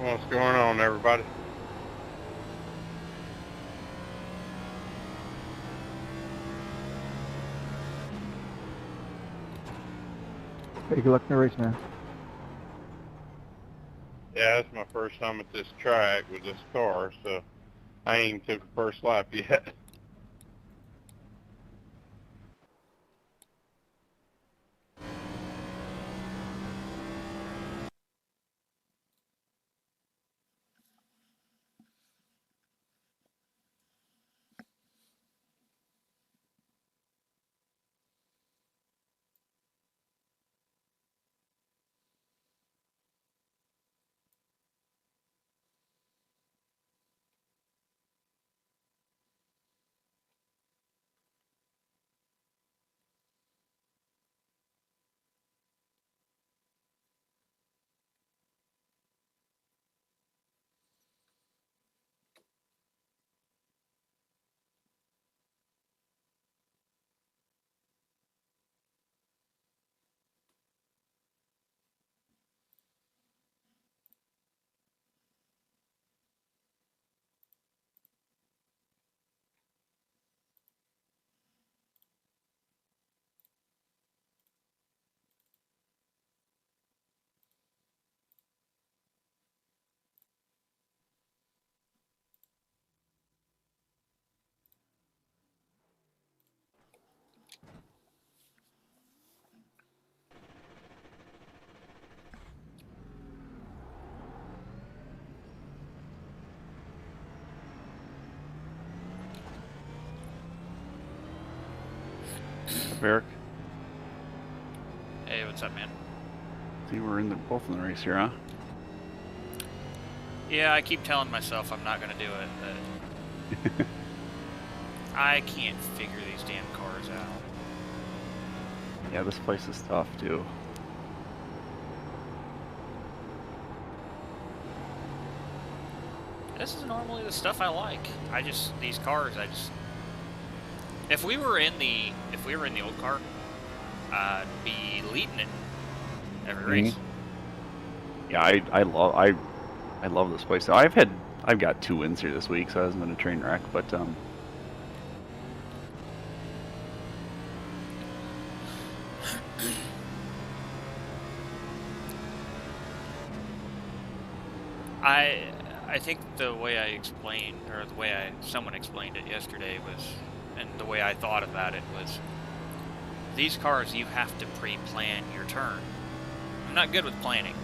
What's going on, everybody? Hey, good luck in the race, man. Yeah, it's my first time at this track with this car, so I ain't even took the first lap yet. Eric. Hey, what's up, man? See, we're both in the race here, huh? Yeah, I keep telling myself I'm not gonna do it, but I can't figure these damn cars out. Yeah, this place is tough too. This is normally the stuff I like. These cars, if we were in the old car, I'd be leading it every race. Yeah, I love this place. I've got 2 wins here this week, so it hasn't been a train wreck, but I think the way I explained, or the way someone explained it yesterday was, and the way I thought about it was, these cars you have to pre-plan your turn. I'm not good with planning.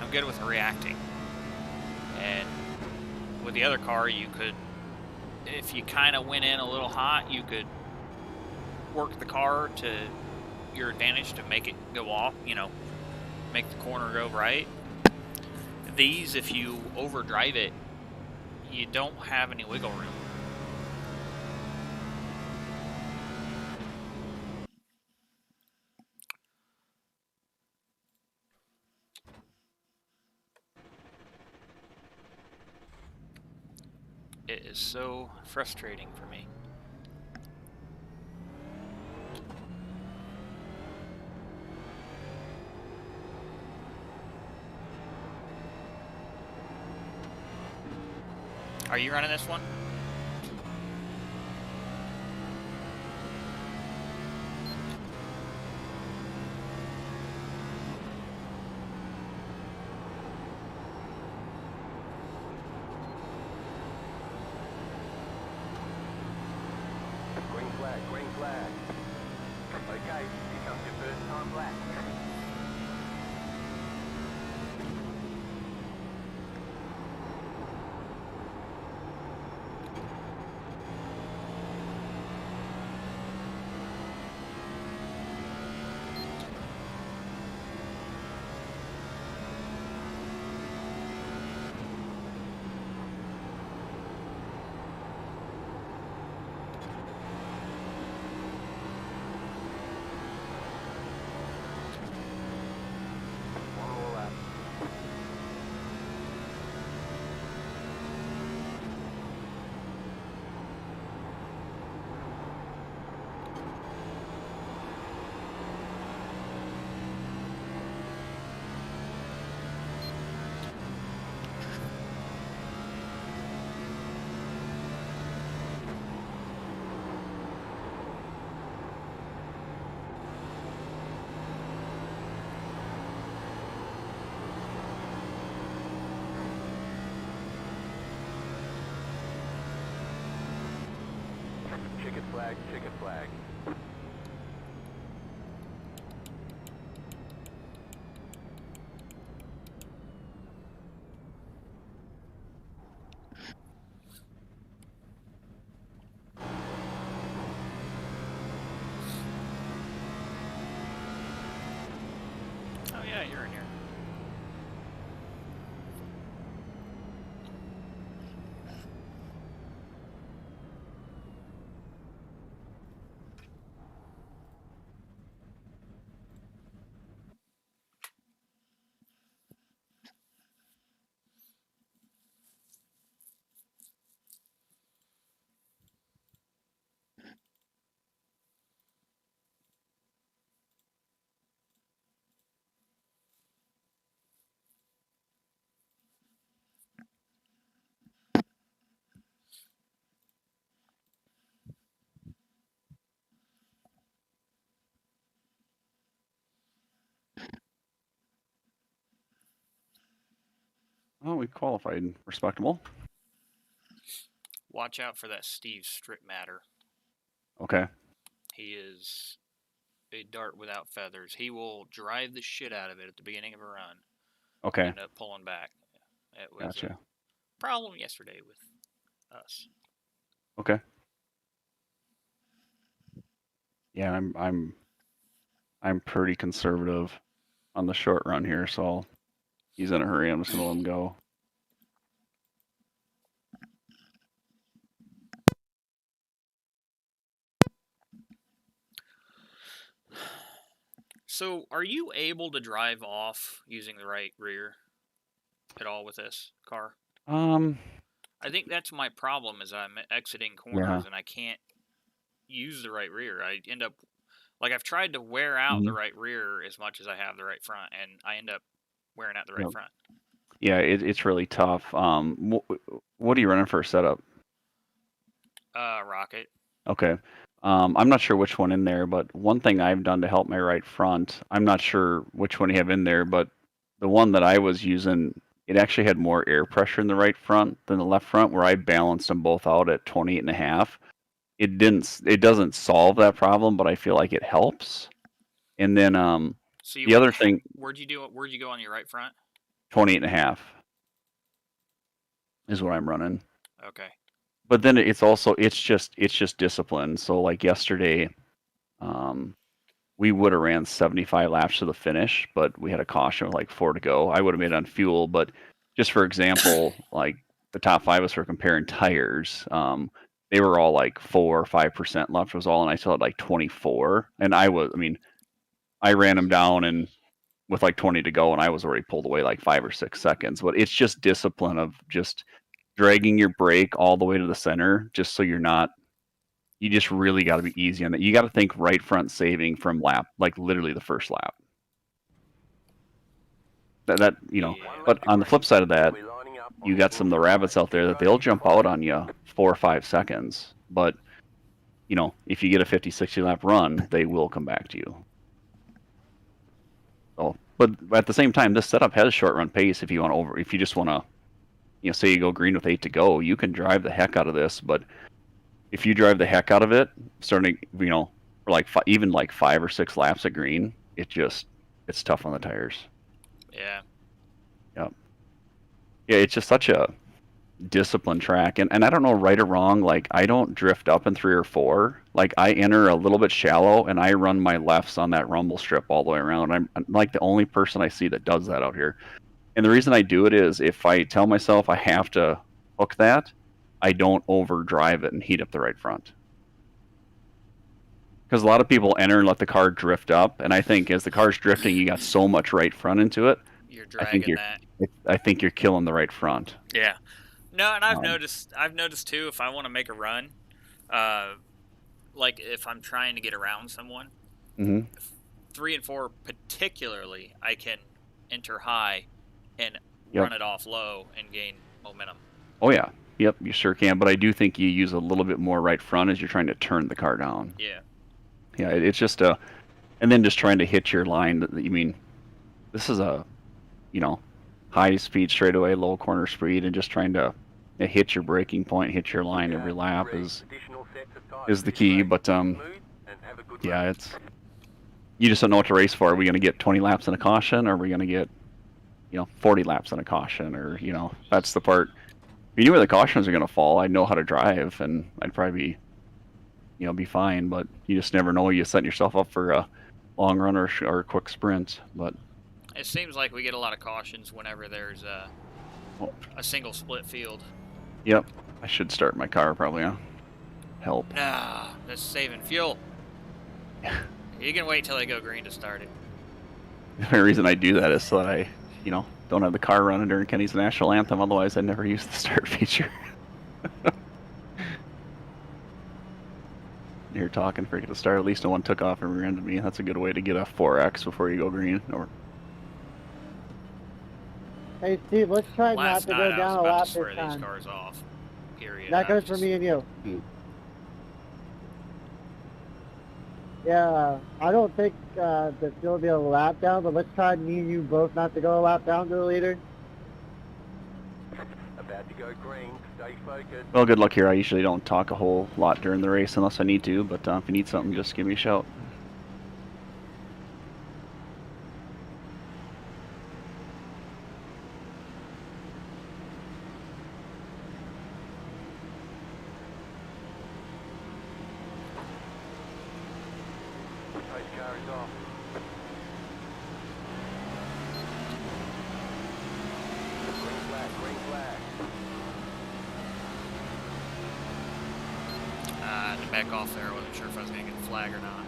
I'm good with reacting. And with the other car, you could, if you kind of went in a little hot, you could work the car to your advantage to make it go off, you know, make the corner go right. These, if you overdrive it, you don't have any wiggle room. It is so frustrating for me. Are you running this one? Green flag. Okay, here comes your first time lap. flag, chicken flag. Oh yeah, you're in here. Oh, we qualified. Respectable. Watch out for that Steve Strip Matter. Okay. He is a dart without feathers. He will drive the shit out of it at the beginning of a run. Okay. End up pulling back. It was Gotcha. a problem yesterday with us. Okay. Yeah, I'm pretty conservative on the short run here, so he's in a hurry. I'm just gonna let him go. So, are you able to drive off using the right rear at all with this car? I think that's my problem is I'm exiting corners and I can't use the right rear. I end up like I've tried to wear out the right rear as much as I have the right front, and I end up wearing out the right front. Yeah, it's really tough. What are you running for a setup? Rocket. Okay. I'm not sure which one in there, but one thing I've done to help my right front, I'm not sure which one you have in there, but the one that I was using, it actually had more air pressure in the right front than the left front, where I balanced them both out at 28.5. It doesn't solve that problem, but I feel like it helps. And then So the other thing, where'd you go on your right front? 28.5 is what I'm running. Okay. But then it's just discipline. So like yesterday, we would have ran 75 laps to the finish, but we had a caution with like 4 to go. I would have made it on fuel, but just for example, like the top 5 of us were comparing tires. They were all like 4 or 5% left was all, and I still had like 24. And I ran them down and with like 20 to go, and I was already pulled away like 5 or 6 seconds. But it's just discipline of just dragging your brake all the way to the center, just so you just really got to be easy on that. You got to think right front saving from lap, like literally the first lap. That But on the flip side of that, you got some of the rabbits out there that they'll jump out on you 4 or 5 seconds. But if you get a 50, 60 lap run, they will come back to you. So, but at the same time, this setup has short run pace. If you just want to, say you go green with 8 to go, you can drive the heck out of this. But if you drive the heck out of it, starting, for like even like 5 or 6 laps at green, it's tough on the tires. Yeah. Yep. Yeah, it's just such a disciplined track, and I don't know right or wrong. Like I don't drift up in 3 or 4. Like I enter a little bit shallow, and I run my lefts on that rumble strip all the way around. I'm like the only person I see that does that out here. And the reason I do it is if I tell myself I have to hook that, I don't overdrive it and heat up the right front. Because a lot of people enter and let the car drift up, and I think as the car's drifting, you got so much right front into it. You're dragging I think you're killing the right front. Yeah. No, and I've noticed too, if I want to make a run, like if I'm trying to get around someone, 3 and 4 particularly, I can enter high and run it off low and gain momentum. Oh yeah. Yep, you sure can. But I do think you use a little bit more right front as you're trying to turn the car down. Yeah. Yeah, it's just and then just trying to hit your line. This is a, high speed straightaway, low corner speed, and just trying to hit your braking point, hit your line every lap is. is the key. But yeah, you just don't know what to race for. Are we going to get 20 laps in a caution, or are we going to get 40 laps in a caution, or that's the part. If you knew where the cautions are going to fall, I'd know how to drive, and I'd probably be fine. But you just never know. You set yourself up for a long run or a quick sprint. But It seems like we get a lot of cautions whenever there's a single split field. yep, I should start my car probably. Help. Nah, that's saving fuel. You can wait till they go green to start it. The only reason I do that is so that I, don't have the car running during Kenny's national anthem. Otherwise, I'd never use the start feature. You're talking, forget to start. At least no one took off and rear-ended me. That's a good way to get a 4X before you go green. Or Hey Steve, let's try not Last to night go I was down a about lap to swear this these time. cars off. Period. That I goes was for just- me and you. Yeah, I don't think that you'll be a lap down, but let's try me and you both not to go a lap down to the leader. About to go green. Stay focused. well, good luck here. I usually don't talk a whole lot during the race unless I need to. But if you need something, just give me a shout. Pace car is off. Green flag, green flag. I had to back off there. I wasn't sure if I was going to get the flag or not.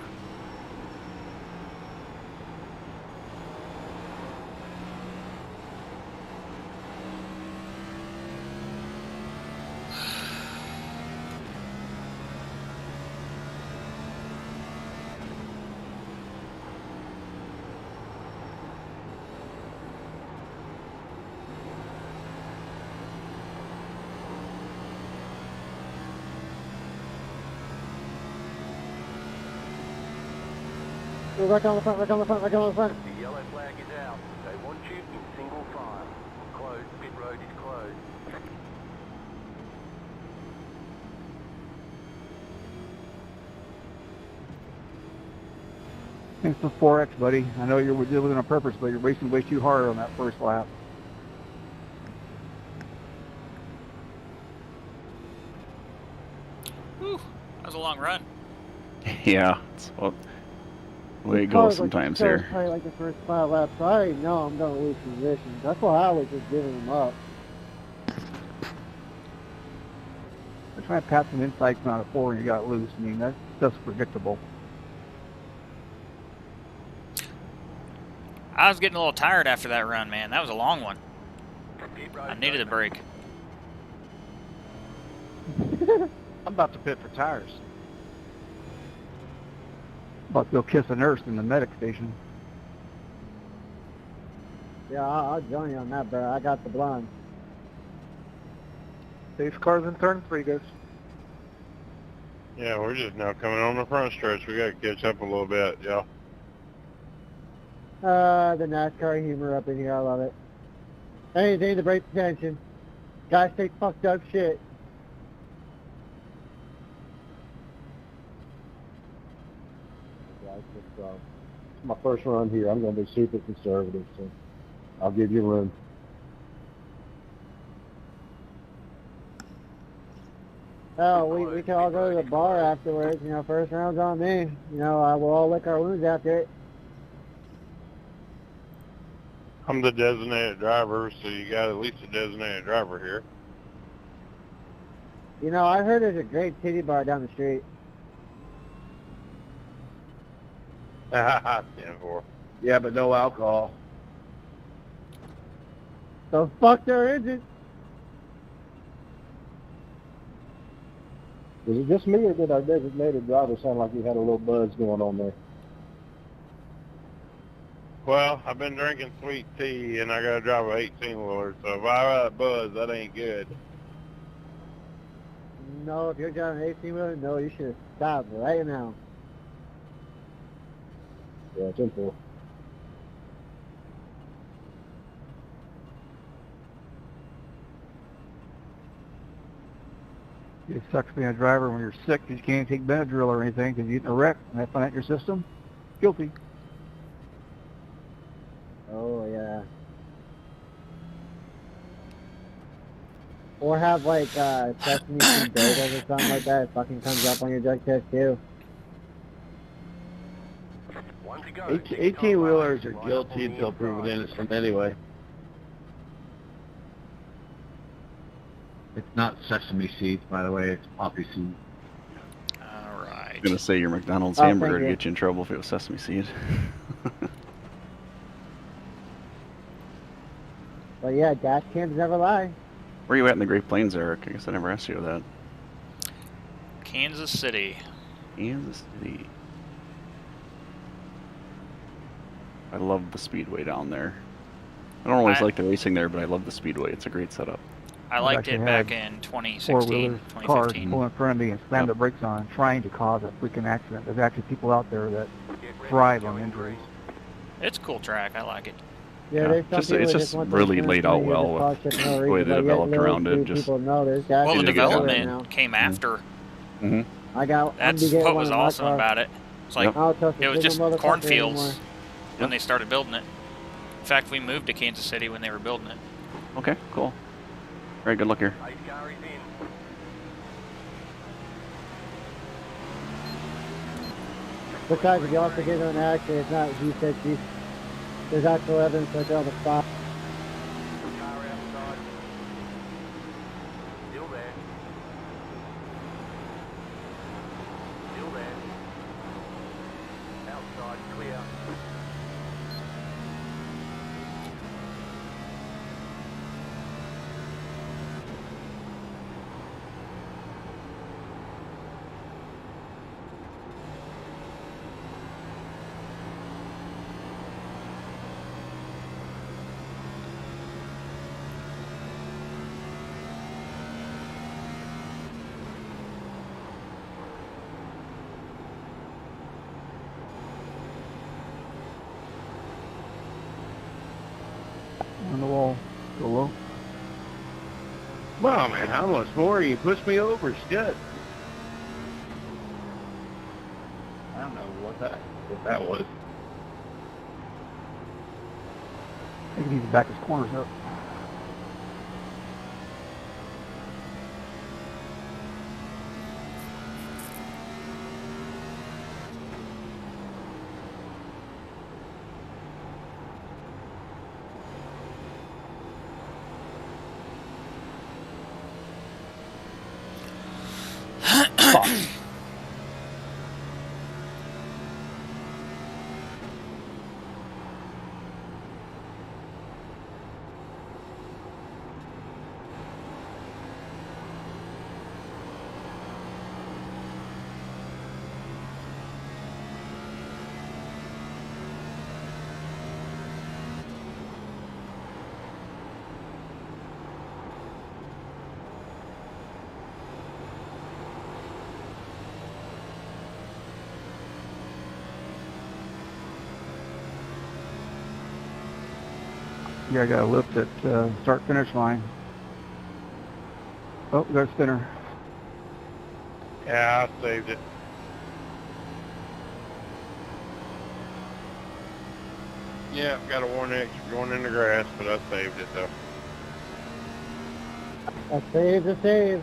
Go right on the front, right on the front, right on the front. The yellow flag is out. They want you in single file. Closed. Pit road is closed. Thanks for 4X, buddy. I know you're doing it on purpose, but you're racing way too hard on that first lap. Whew, that was a long run. Yeah, it's the way it These goes cars are sometimes so here. tight, like the first 5 laps. So I already know I'm going to lose positions. That's why I was just giving them up. They're trying to pass some insights on a 4 and you got loose. I mean, that's predictable. I was getting a little tired after that run, man. That was a long one. Pit road I needed a break. I'm about to pit for tires. About to go kiss a nurse in the medic station. Yeah, I'll join you on that, bro. I got the blind. Safe cars in turn 3, guys. Yeah, we're just now coming on the front stretch. We got to catch up a little bit, y'all. The NASCAR humor up in here. I love it. Anything to break the tension. Guys say fucked up shit. It's my first run here. I'm going to be super conservative, so I'll give you room. Oh, we can all go to the bar afterwards. First round's on me. We'll all lick our wounds after it. I'm the designated driver, so you got at least a designated driver here. I heard there's a great titty bar down the street. 10-4. Yeah, but no alcohol. So fuck their engine. Was it just me, or did our designated driver sound like he had a little buzz going on there? Well, I've been drinking sweet tea, and I got to drive an 18-wheeler, so if I got a buzz, that ain't good. No, if you're driving an 18-wheeler, no, you should stop right now. Yeah, 10-4. It sucks being a driver when you're sick. You can't take Benadryl or anything because you get in a wreck and they find out your system. Guilty. Oh yeah. Or have like sesame seed bagels or something like that. It fucking comes up on your drug test too. One to go. 18-wheelers are guilty until proven innocent anyway. It's not sesame seeds, by the way. It's poppy seeds. All right. I'm gonna say your McDonald's Oh, hamburger thank to you. get you in trouble if it was sesame seed. But yeah, dash cams never lie. Where are you at in the Great Plains, Eric? I guess I never asked you that. Kansas City. Kansas City. I love the speedway down there. I don't always I- like the racing there, but I love the speedway. It's a great setup. I liked actually it back had in 2016, Four-wheelers, cars 2015. pull in front of me and slam the brakes on, trying to cause a freaking accident. There's actually people out there that thrive on injuries. It's a cool track. I like it. Yeah, Yeah, there's some just- people it's that just want the really insurance laid money out to well just cause with shit for no the way reason, they but yet developed around little it, just- people know there's dash Well, the did a cams good job. everywhere development now. came after. Mm-hmm. I got. That's I'm getting what one was in my awesome car. about it. It's like Yep. I don't trust a it was single just motherfucker cornfields anymore. when they started building it. In fact, we moved to Kansas City when they were building it. Okay, cool. Very good look here. Pace car is in. Besides, if you also get into an accident, it's not he said she. There's actual evidence right there on the spot. Car outside. Still there. Still there. Outside, clear. On the wall. Go low. Well, man, how much more? You push me over, shit. I don't know what that was. I think he needs to back his corners up. Fuck. Yeah, I got a lift at start-finish line. Oh, we got a spinner. Yeah, I saved it. Yeah, got a 1X going in the grass, but I saved it though. A save to save.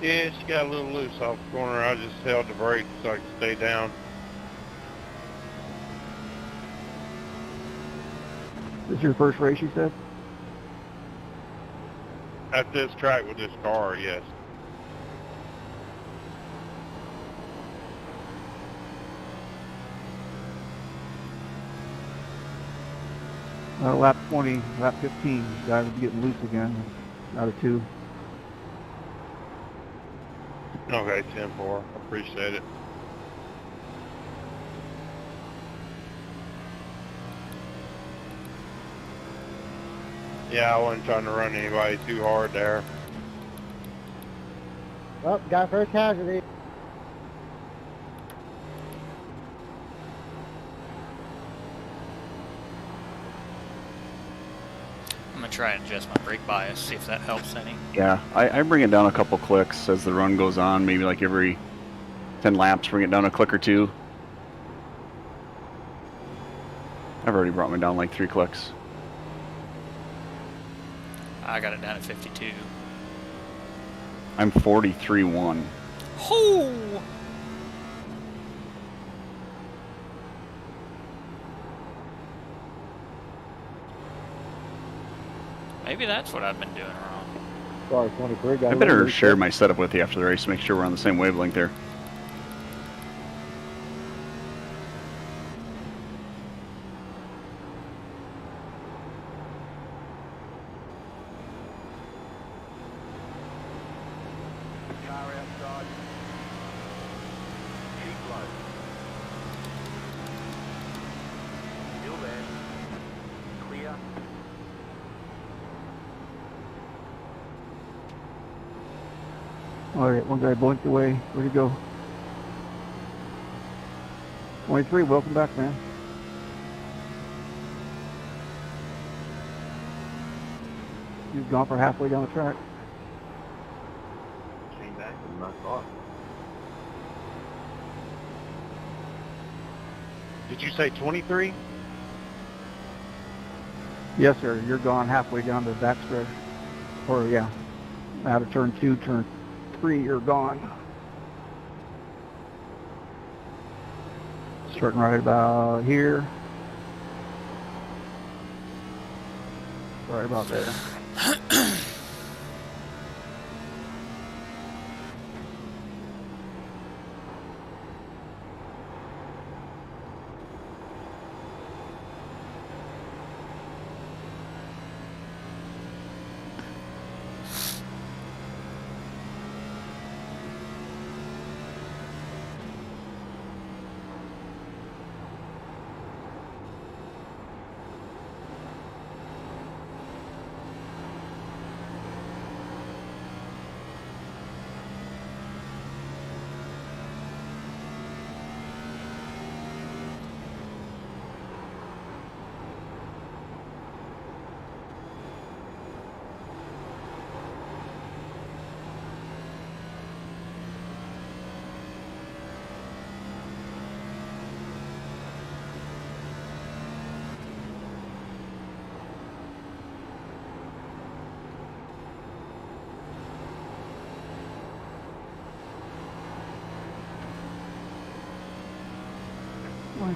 Yeah, she got a little loose off the corner. I just held the brake so I could stay down. This is your first race, you said? At this track with this car, yes. Lap 20, lap 15, guys will be getting loose again, out of 2. Okay, 10-4. Appreciate it. Yeah, I wasn't trying to run anybody too hard there. Well, got first casualty. to try and adjust my brake bias, see if that helps any. Yeah, I bring it down a couple clicks as the run goes on. Maybe like every 10 laps, bring it down a click or two. I've already brought me down like 3 clicks. I got it down at 52. I'm 43.1. Hoo! Maybe that's what I've been doing wrong. Sorry, 23. Got I a better little share bit. my setup with you after the race, make sure we're on the same wavelength there. Car outside. Keep low. Still there. Clear. All right, one guy blinked away. Where'd he go? 23, welcome back, man. You've gone for halfway down the track. Came back in my car. Did you say 23? Yes, sir. You're gone halfway down the back stretch. Or, yeah, out of turn 2, turn 3, you're gone. Starting right about here. Right about there.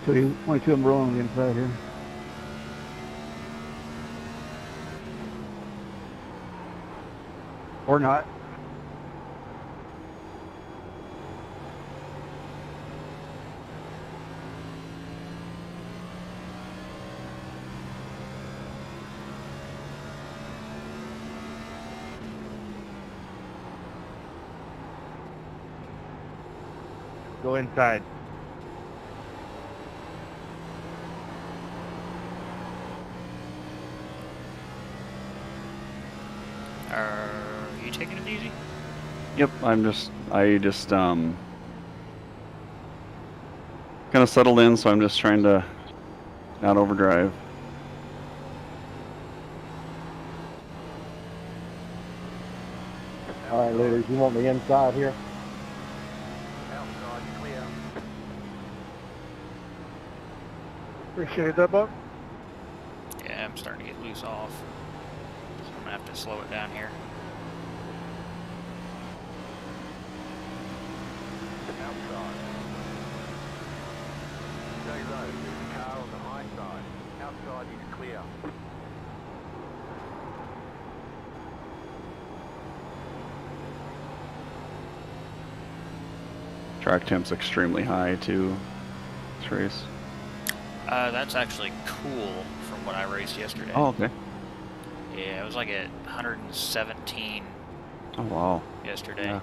Only two of them rolling on the inside here. Or not. Go inside. Are you taking it easy? Yep, I just kind of settled in, so I'm just trying to not overdrive. All right, leaders, you want me inside here? Outside clear. Appreciate that, Buck. Yeah, I'm starting to get loose off. So I'm gonna have to slow it down here. Outside. Stay low. There's a car on the high side. Outside is clear. Track temp's extremely high too. This race. That's actually cool from what I raced yesterday. Oh, okay. Yeah, it was like at 117 Oh wow. yesterday. Yeah.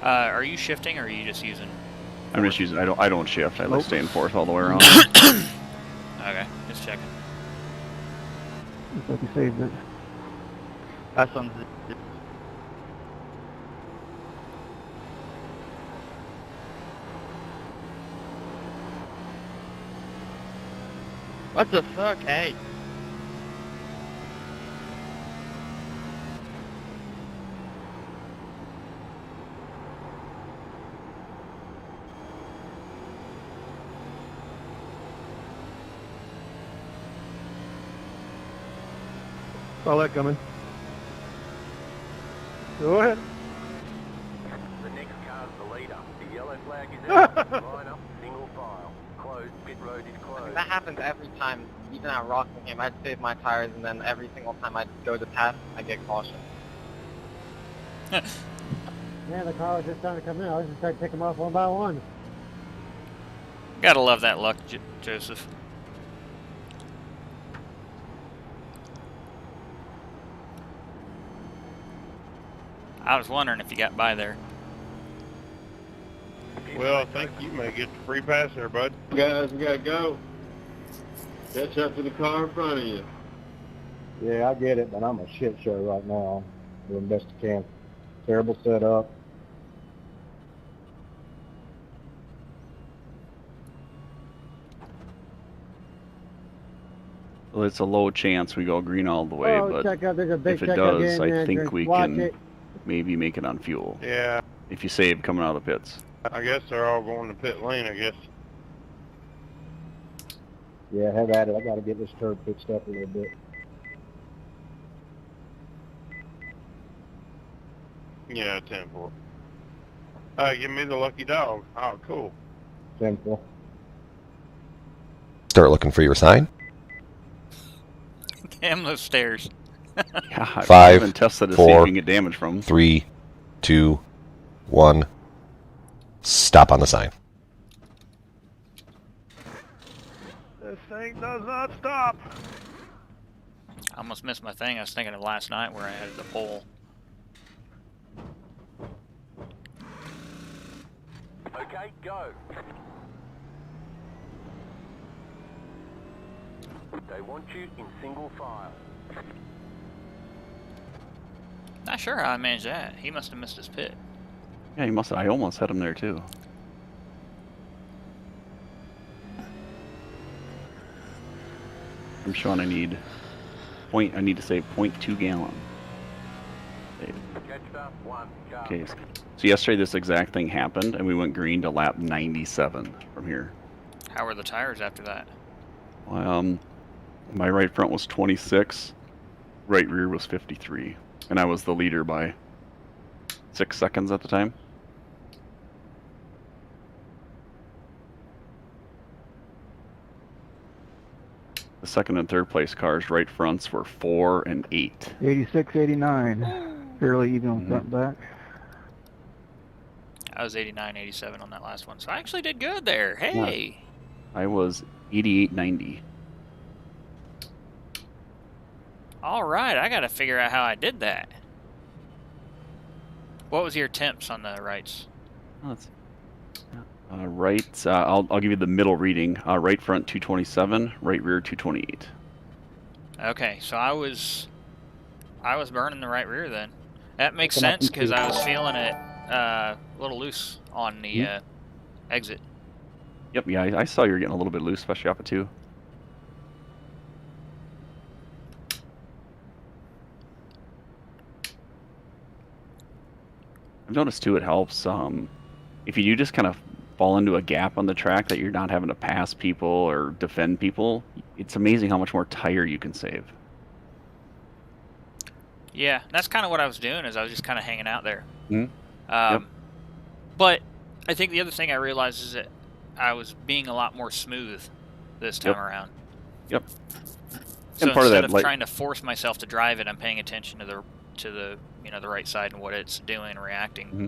Are you shifting or are you just using I'm just using. I don't shift. I like staying fourth all the way around. Okay, just checking. Looks like you saved it. That's on the... What the fuck? Hey. Saw that coming. Go ahead. The next car's the leader. The yellow flag is out. Line up, single file. Closed, pit road is closed. That happens every time, even at Rockingham. I'd save my tires, and then every single time I go to pass, I get caution. Man, the car was just trying to come in. I was just trying to pick them off one by one. Gotta love that luck, Joseph. I was wondering if you got by there. Well, I think you may get the free pass there, bud. Guys, we gotta go. Catch up to the car in front of you. Yeah, I get it, but I'm a shit show right now. Doing best I can. Terrible setup. Well, it's a low chance we go green all the way, Oh, but check out. There's a big if it check does, again, I think just we watch can it. maybe make it on fuel. Yeah, If you save coming out of the pits. I guess they're all going to pit lane, I guess. Yeah, have at it. I gotta get this turd fixed up a little bit. Yeah, 10-4. Give me the lucky dog. Oh, cool. Simple. Start looking for your sign. Damn those stairs. Yeah, I 5, haven't tested to see if 4, you can get damage from them. 3, 2, 1. Stop on the sign. This thing does not stop. I almost missed my thing. I was thinking of last night where I had the pole. Okay, go. They want you in single file. Not sure how I managed that. He must have missed his pit. Yeah, you must. I almost had him there too. I'm showing I need to save 0.2 gallon. Catched up, one car. Okay, so yesterday this exact thing happened, and we went green to lap 97 from here. How were the tires after that? My right front was 26, right rear was 53, and I was the leader by 6 seconds at the time. The second and third place cars, right fronts, were 4 and 8. 86, 89. Fairly even on front and back. I was 89, 87 on that last one, so I actually did good there. Hey! I was 88, 90. Alright, I gotta figure out how I did that. What was your temps on the rights? Let's see. Right, I'll give you the middle reading. Right front 227, right rear 228. Okay, so I was burning the right rear then. That makes sense because I was feeling it a little loose on the exit. Yep, yeah, I saw you were getting a little bit loose, especially off of 2. I've noticed too, it helps if you do just kind of fall into a gap on the track that you're not having to pass people or defend people. It's amazing how much more tire you can save. Yeah, that's kind of what I was doing. Is I was just kind of hanging out there. Mm-hmm. Yep. But I think the other thing I realized is that I was being a lot more smooth this time around. Yep. So and part instead of that, trying to force myself to drive it, I'm paying attention to the the right side and what it's doing and reacting. Mm-hmm.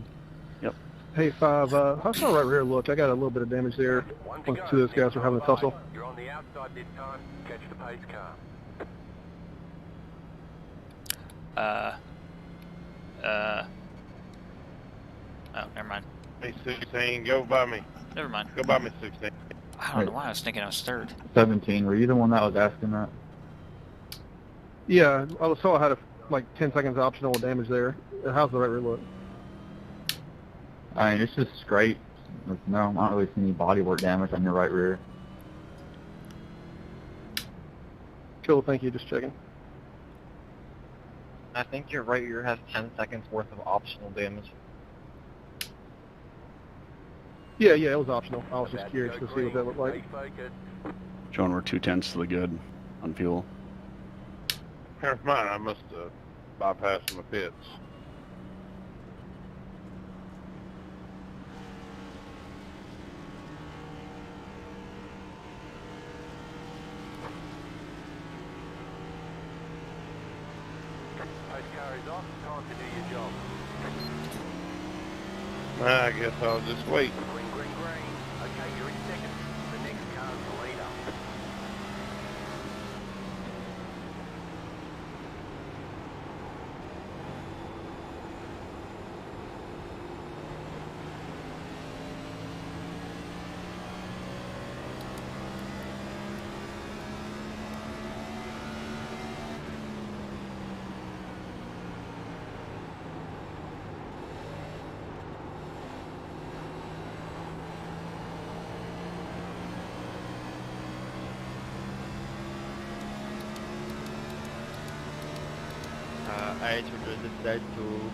Yep. Hey, 5, how's my right rear look? I got a little bit of damage there. Once two of those guys were having a tussle. You're on the outside this time. Catch the pace car. Oh, never mind. Hey, 16, go by me. Never mind. Go buy me 16. I don't know why I was thinking I was third. 17. Were you the one that was asking that? Yeah, I saw I had like 10 seconds optional damage there. How's the right rear look? I mean, it's just scrapes. No, I don't really see any bodywork damage on your right rear. Cool, thank you. Just checking. I think your right rear has 10 seconds worth of optional damage. Yeah, it was optional. I was just curious to see what that looked like. Showing we're 2/10 to the good on fuel. Never mind, I must have bypassed my pits. Post car is off. Time to do your job. I guess I'll just wait. Green, green, green. Okay, you're in second. The next car's the leader. I told you decide to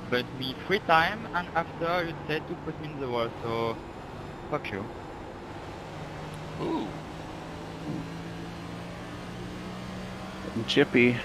put me 3 times, and after you said to put me in the wall, so fuck you. Ooh. Getting chippy.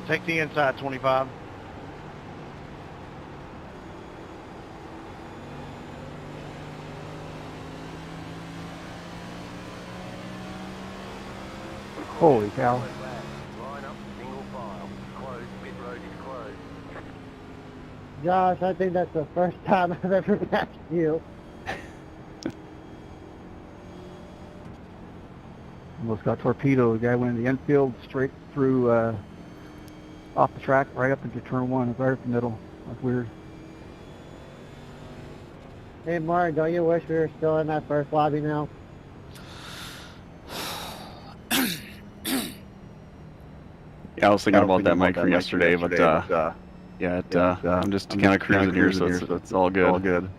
Take the inside, 25. Holy cow. Line up, single file. Closed, pit road is closed. Josh, I think that's the first time I've ever passed you. Almost got torpedoed. The guy went in the infield straight through, off the track, right up into turn 1, right up the middle. That's weird. Hey, Mark, don't you wish we were still in that first lobby now? Yeah, I was thinking about that mic from yesterday, but yeah, I'm just kind of cruising here, so it's all good. All good.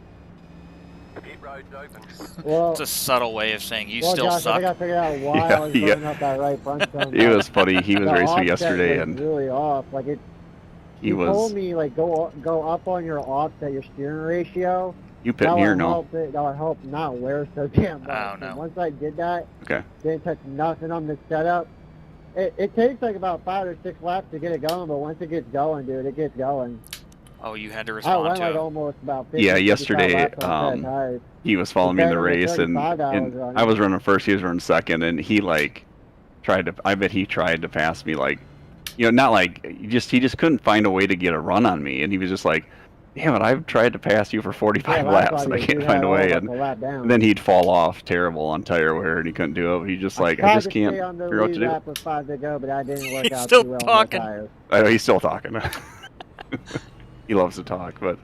Pit road's open. Well, It's a subtle way of saying you well, still Josh, I suck. think I figured out why I was running up that right front stone. It was funny. He was The racing me offset yesterday, was and really off. Like it. he You was. told me like go up on your offset, your steering ratio. You pitting here? No. That would help not wear so damn much. Oh, no. And once I did that, Okay. didn't touch nothing on the setup. It takes like about 5 or 6 laps to get it going, but once it gets going, dude, it gets going. Oh, you had to I respond went to like it. almost about 50, Yeah, 55 yesterday, laps on set tires. he was following me in the Compared to race, and 35 I was running. I was running first, he was running second, and he like tried to. I bet he tried to pass me, like, you know, not like he just couldn't find a way to get a run on me, and he was just like, "Damn it, I've tried to pass you for 45 Yeah, laps, and I can't find a way." And then he'd fall off terrible on tire wear, and he couldn't do it. He just like, I just can't figure out what to do. Lap with 5 to go, but I didn't work He's out still too well talking. on the tires. I know he's still talking. He loves to talk, but.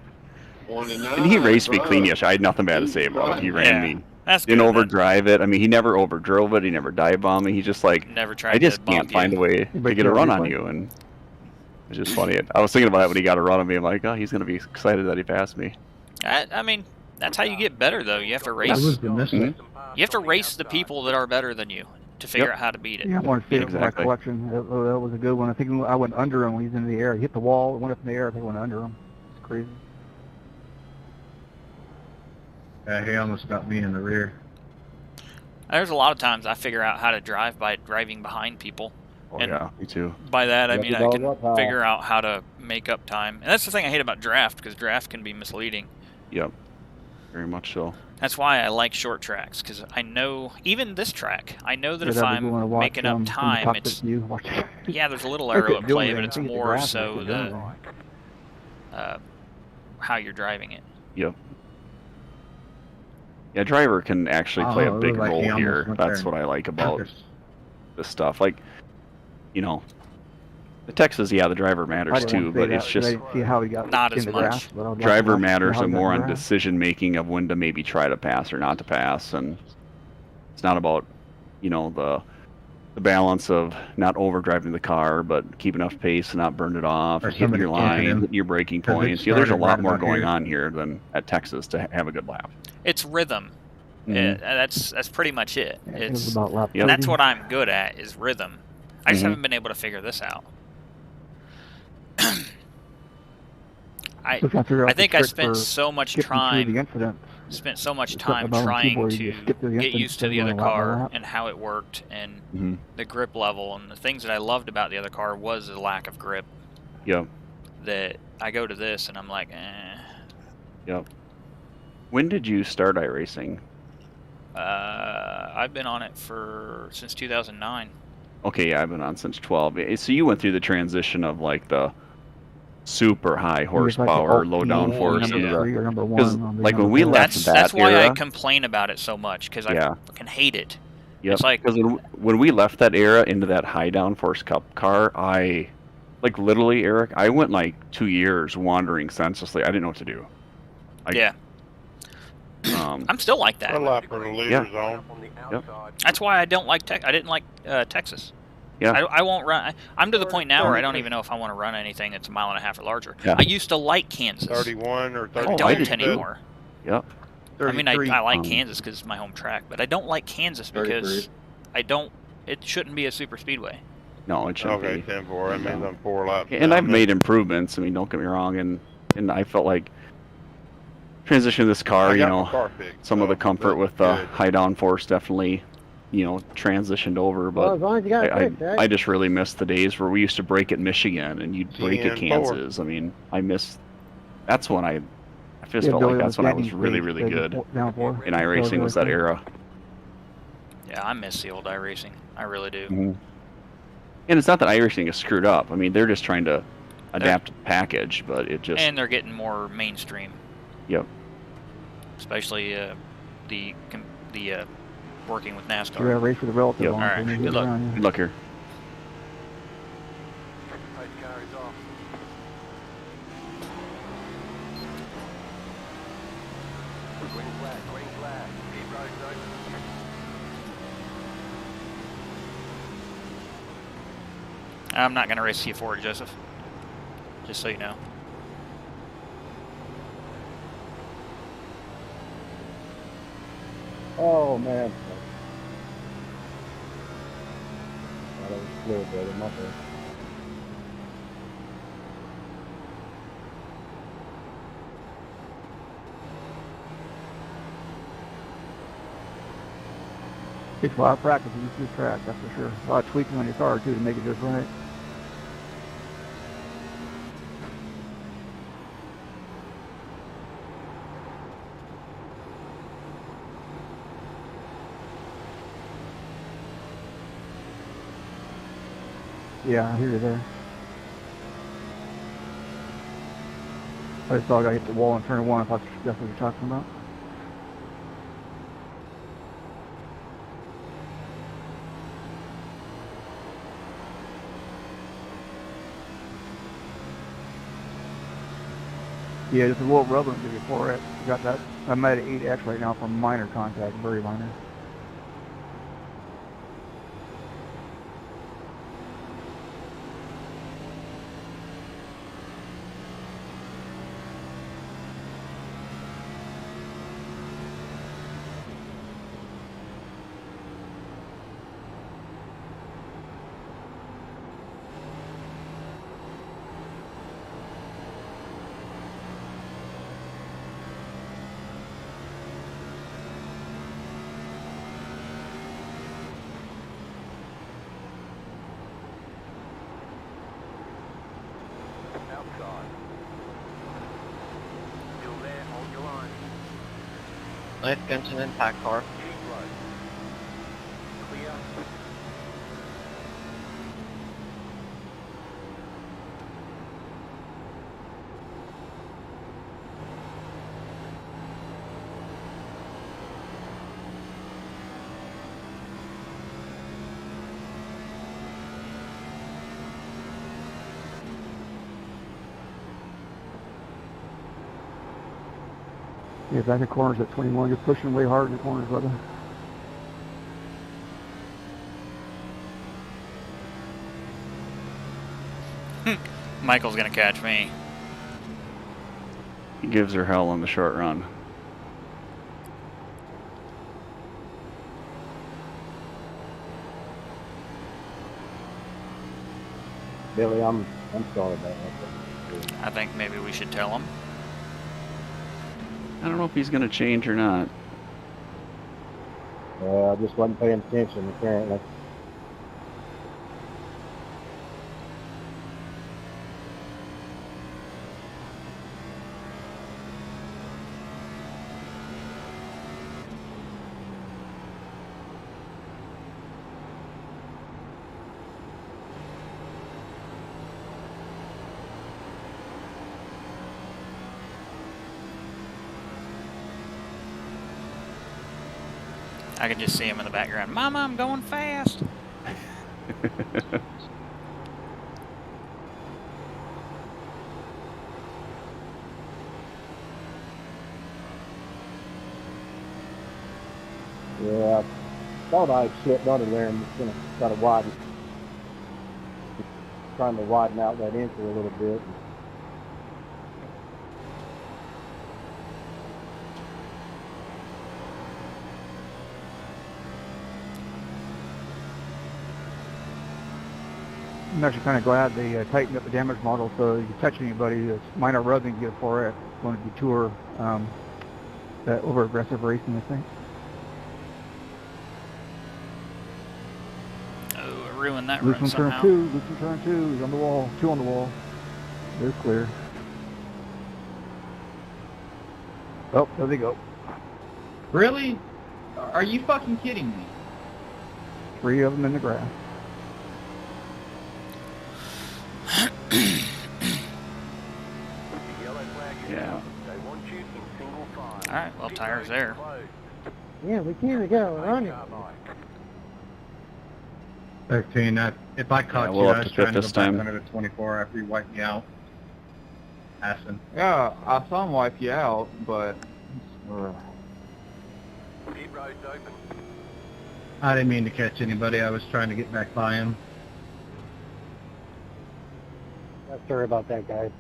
29, And he raced me bro. clean yesterday. I had nothing bad to say about it. He ran Yeah, me. that's Didn't good. overdrive it. I mean, he never overdrove it. He never dive bombed me. He just like, Never tried I just to can't bump find you. a way to get a run on you. And it's just funny. I was thinking about it when he got a run on me. I'm like, oh, he's going to be excited that he passed me. I mean, that's how you get better, though. You have to That race. was the mission. Mhm. You have to race the people that are better than you to figure out how to beat it. Yeah, I want to see it for my Exactly. collection. That was a good one. I think I went under him when he was in the air. He hit the wall, went up in the air. I think I went under him. It's crazy. He almost got me in the rear. There's a lot of times I figure out how to drive by driving behind people. Oh, And yeah, me too. by that, I Yep, mean you I dog can up high. figure out how to make up time. And that's the thing I hate about draft, because draft can be misleading. Yep. Very much so. That's why I like short tracks, because I know, even this track, I know that Yeah, if that'd be cool to I'm watch, making up from the time, cockpit it's, view. Watch it. yeah, there's a little I aero couldn't at do play, anything. but it's I think more grass so was doing the how you're driving it. Yep. Yeah, driver can actually play a Oh, it big looked like he role almost here. went That's there. what I like about this stuff. Like, you know, the Texas, yeah, the driver I matters didn't too, want to say but that, it's 'cause just I didn't see how he got Not in as the much. grass, but I would like to driver watch how matters he and got more in on the grass. decision making of when to maybe try to pass or not to pass, and it's not about, you know, the balance of not overdriving the car, but keep enough pace and not burn it off, Or and hitting somebody your kicking line, him, hitting your braking 'cause it points. Yeah, there's a started lot right more about going here. on here than at Texas to have a good lap. It's rhythm. Mhm. That's pretty much it. It was It's about lap Yep. and that's 30. what I'm good at, is rhythm. I just Mhm. haven't been able to figure this out. Just trying to figure out I the think I trick spent for so much skipping through time the incident. spent so much There's something time about on the trying keyboard, to you just skip through the get incident used to instead the of other going lap by car lap. and how it worked and Mhm. the grip level, and the things that I loved about the other car was the lack of grip. Yep. That I go to this and I'm like, Yep. When did you start iRacing? I've been on it since 2009. Okay, yeah, I've been on since 12. So you went through the transition of like the super high He was like the horsepower, alt low team, downforce, number into three or number one, because on the like when number we four. left That's that why I era, complain about it so much, because I Yeah. fucking hate it. yep, It's like, because when we left that era into that high downforce cup car, I like literally, Eric, I went like 2 years wandering senselessly. I didn't know what to do. yeah, I'm still like that. A lap for the leader Yeah. zone. Yep. That's why I don't like I didn't like Texas. Yeah. I won't run. I'm to the point now where I don't even know if I want to run anything that's a mile and a half or larger. Yeah. I used to like Kansas. 31 or I 32. I don't did too. anymore. Yep. I mean, I like Um, Kansas because it's my home track, but I don't like Kansas because I don't. It shouldn't be a super speedway. No, it shouldn't Okay, be. 10-4. That means I'm 4 laps. And down I've there. made improvements. I mean, don't get me wrong, and I felt like transition this I car, you got know, my car fixed, some of the so comfort that's with the good. high downforce definitely, you know, transitioned over. Well, But as long as you got it I fixed, right? I just really miss the days where we used to break at Michigan and you'd break at 10-4. Kansas. I mean, I miss. That's when I just Yeah, felt Billy like that's when I was Denny's really, race, really they good. just down four. In iRacing was that era. Yeah, I miss the old iRacing. I really do. Mhm. And it's not that iRacing is screwed up. I mean, they're just trying to adapt the package, but it just. And they're getting more mainstream, Yep. especially the working with NASCAR. You got to race for the relative Yep. on, All so right, you good get luck. around, yeah. Good luck here. Pace car is off. Green flag, green flag. Keep roads open. I'm not going to race you for it, Joseph. Just so you know. Oh, man. That was clear, brother. My bad. Takes a lot of practice to use this track, that's for sure. A lot of tweaking on your car, too, to make it just right. Yeah, I hear you there. I just thought I hit the wall in turn one. I thought that's what you're talking about. Yeah, just a little rubber and give you 4X. Got that. I'm at 8X right now from minor contact, very minor. side. Still there, hold your line. Nice engine intact car. Keep low. Clear. Yeah, back in corners at 21. You're pushing way hard in the corners, brother. Michael's gonna catch me. He gives her hell in the short run. Billy, I'm sorry about that. I think maybe we should tell him. I don't know if he's going to change or not. I just wasn't paying attention apparently. I can just see him in the background. Mama, I'm going fast. Yeah, I thought I had slipped under there and was going to try to widen. Trying to widen out that entry a little bit. I'm actually kind of glad they tightened up the damage model so if you touch anybody that's minor rubbing, you get a 4X. It's going to detour that over-aggressive racing, I think. Oh, I ruined that Loose run on somehow. turn 2, loose on turn 2, he's on the wall, 2 on the wall. They're clear. Oh, there they go. Really? Are you fucking kidding me? 3 of them in the grass. Yeah. Alright, well, tire's there. Yeah, we can't go running. 13, if I caught we'll you, have I to was trying pit to this go back time. under the 24 after you wiped me out. Aston. Yeah, I saw him wipe you out, but... Pit road's open. I didn't mean to catch anybody. I was trying to get back by him. Not sure about that, guys.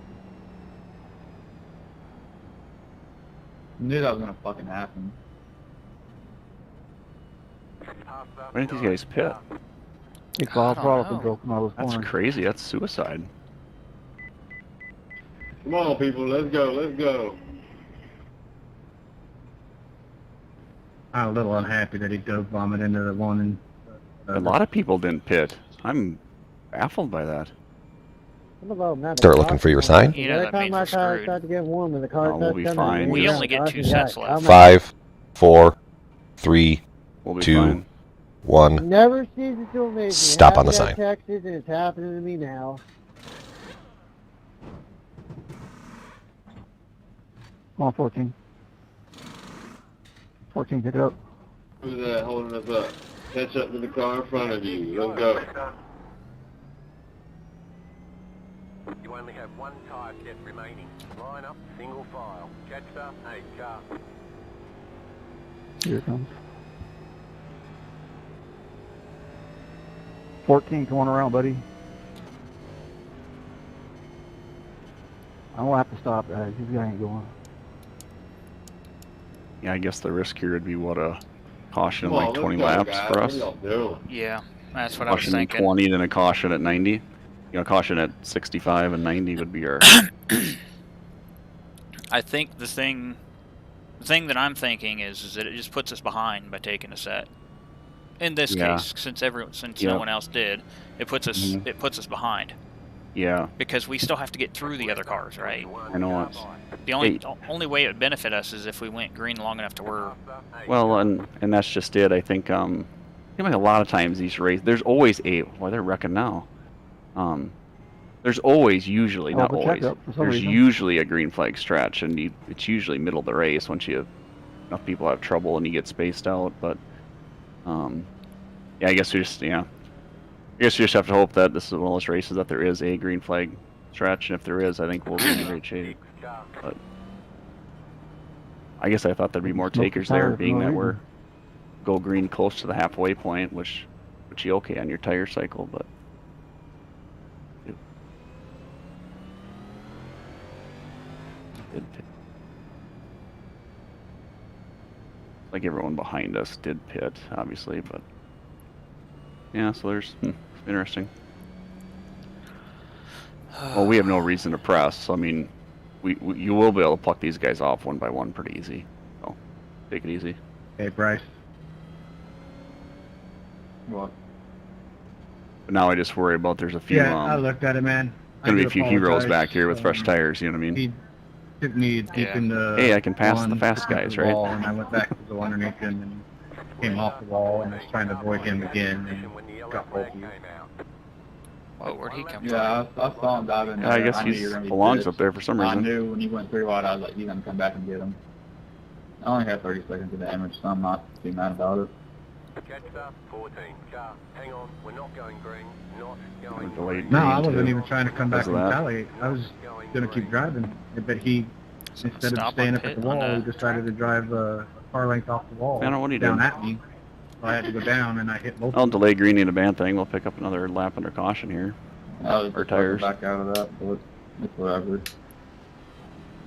Knew that was gonna fucking happen. Why didn't these guys pit? It's all I don't throttle know. control from all those That's corners. crazy. That's suicide. Come on, people, let's go, let's go. I'm a little unhappy that he dove vomit into the one and A lot of people didn't pit. I'm baffled by that. Some of them have Start a looking box for your on sign. it. You know, Every that time means my we're tires screwed. start to get warm and the car Oh, we'll starts be coming fine. in, We yeah, only get I'll 2 be sets back. left. I'm 5, 4, 3, We'll be 2, fine. 1. Never ceases to amaze me. Stop on the Happened sign. at Texas, and it's happening to me now. Come on, 14. 14, pick it up. Who's that holding us up? Catch up to the car in front of you. Let's go. You only have one tire set remaining. Line up, single file. Jetstar, 8 car. Here it comes. 14, come on around, buddy. I won't have to stop, guys. This guy ain't going. Yeah, I guess the risk here would be what a caution in Come on, like let's 20 go, laps guys. for What us. are y'all doing? Yeah, that's what I was Caution at thinking. 20, then a caution at 90. You know, caution at 65 and 90 would be our. I think the thing that I'm thinking is that it just puts us behind by taking a set. In this Yeah. case, since no Yep. one else did, it puts us Mhm. it puts us behind. Yeah. Because we still have to get through the other cars, right? I know it's. The only way it would benefit us is if we went green long enough to where. Well, and that's just it. I think like a lot of times these races, there's always a. Well, they're wrecking now. There's always, usually, not always. There's usually a green flag stretch, and it's usually middle of the race once enough people have trouble and you get spaced out. But yeah, I guess we just have to hope that this is one of those races that there is a green flag stretch, and if there is, I think we'll be in great shape. But I guess I thought there'd be more takers there, being that we're go green close to the halfway point, which you okay on your tire cycle, but. Like everyone behind us did pit, obviously, but yeah, so there's interesting. Well, we have no reason to press, so I mean, you will be able to pluck these guys off one by one pretty easy. So take it easy. Hey, Bryce. What? But now I just worry about there's a few. Yeah, I looked at it, man. Gonna be a few heroes back here with fresh tires. You know what I mean? He took me deep in the. Hey, I can pass the fast guys, right? Wall, and I went back to go underneath him and came off the wall and was trying to avoid him again and got both of you. Oh, where'd he come from? Yeah, I saw him diving. I guess he belongs up there for some reason. I knew when he went 3 wide, I was like, he's gonna come back and get him. I only had 30 seconds of damage, so I'm not too mad about it. Catcher 14. Car, hang on, we're not going green. Not going green. No, I wasn't even trying to come back and retaliate. I was gonna keep driving, but he, instead of staying up at the wall, he decided to drive a car length off the wall down at me. So I had to go down, and I hit both. I'll delay green in a bad thing. We'll pick up another lap under caution here. Our tires. Back out of that, so it's whatever.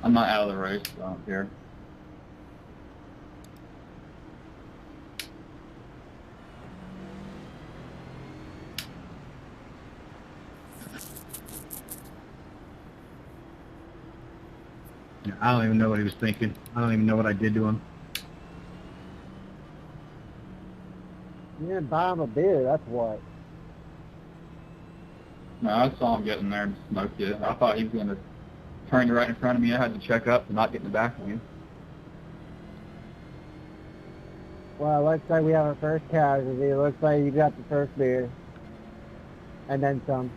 I'm not out of the race, so I don't care. I don't even know what he was thinking. I don't even know what I did to him. You didn't buy him a beer, that's what. No, I saw him getting there and smoked it. I thought he was going to turn right in front of me. I had to check up to not get in the back of you. Well, looks like we have our first casualty. It looks like you got the first beer. And then some.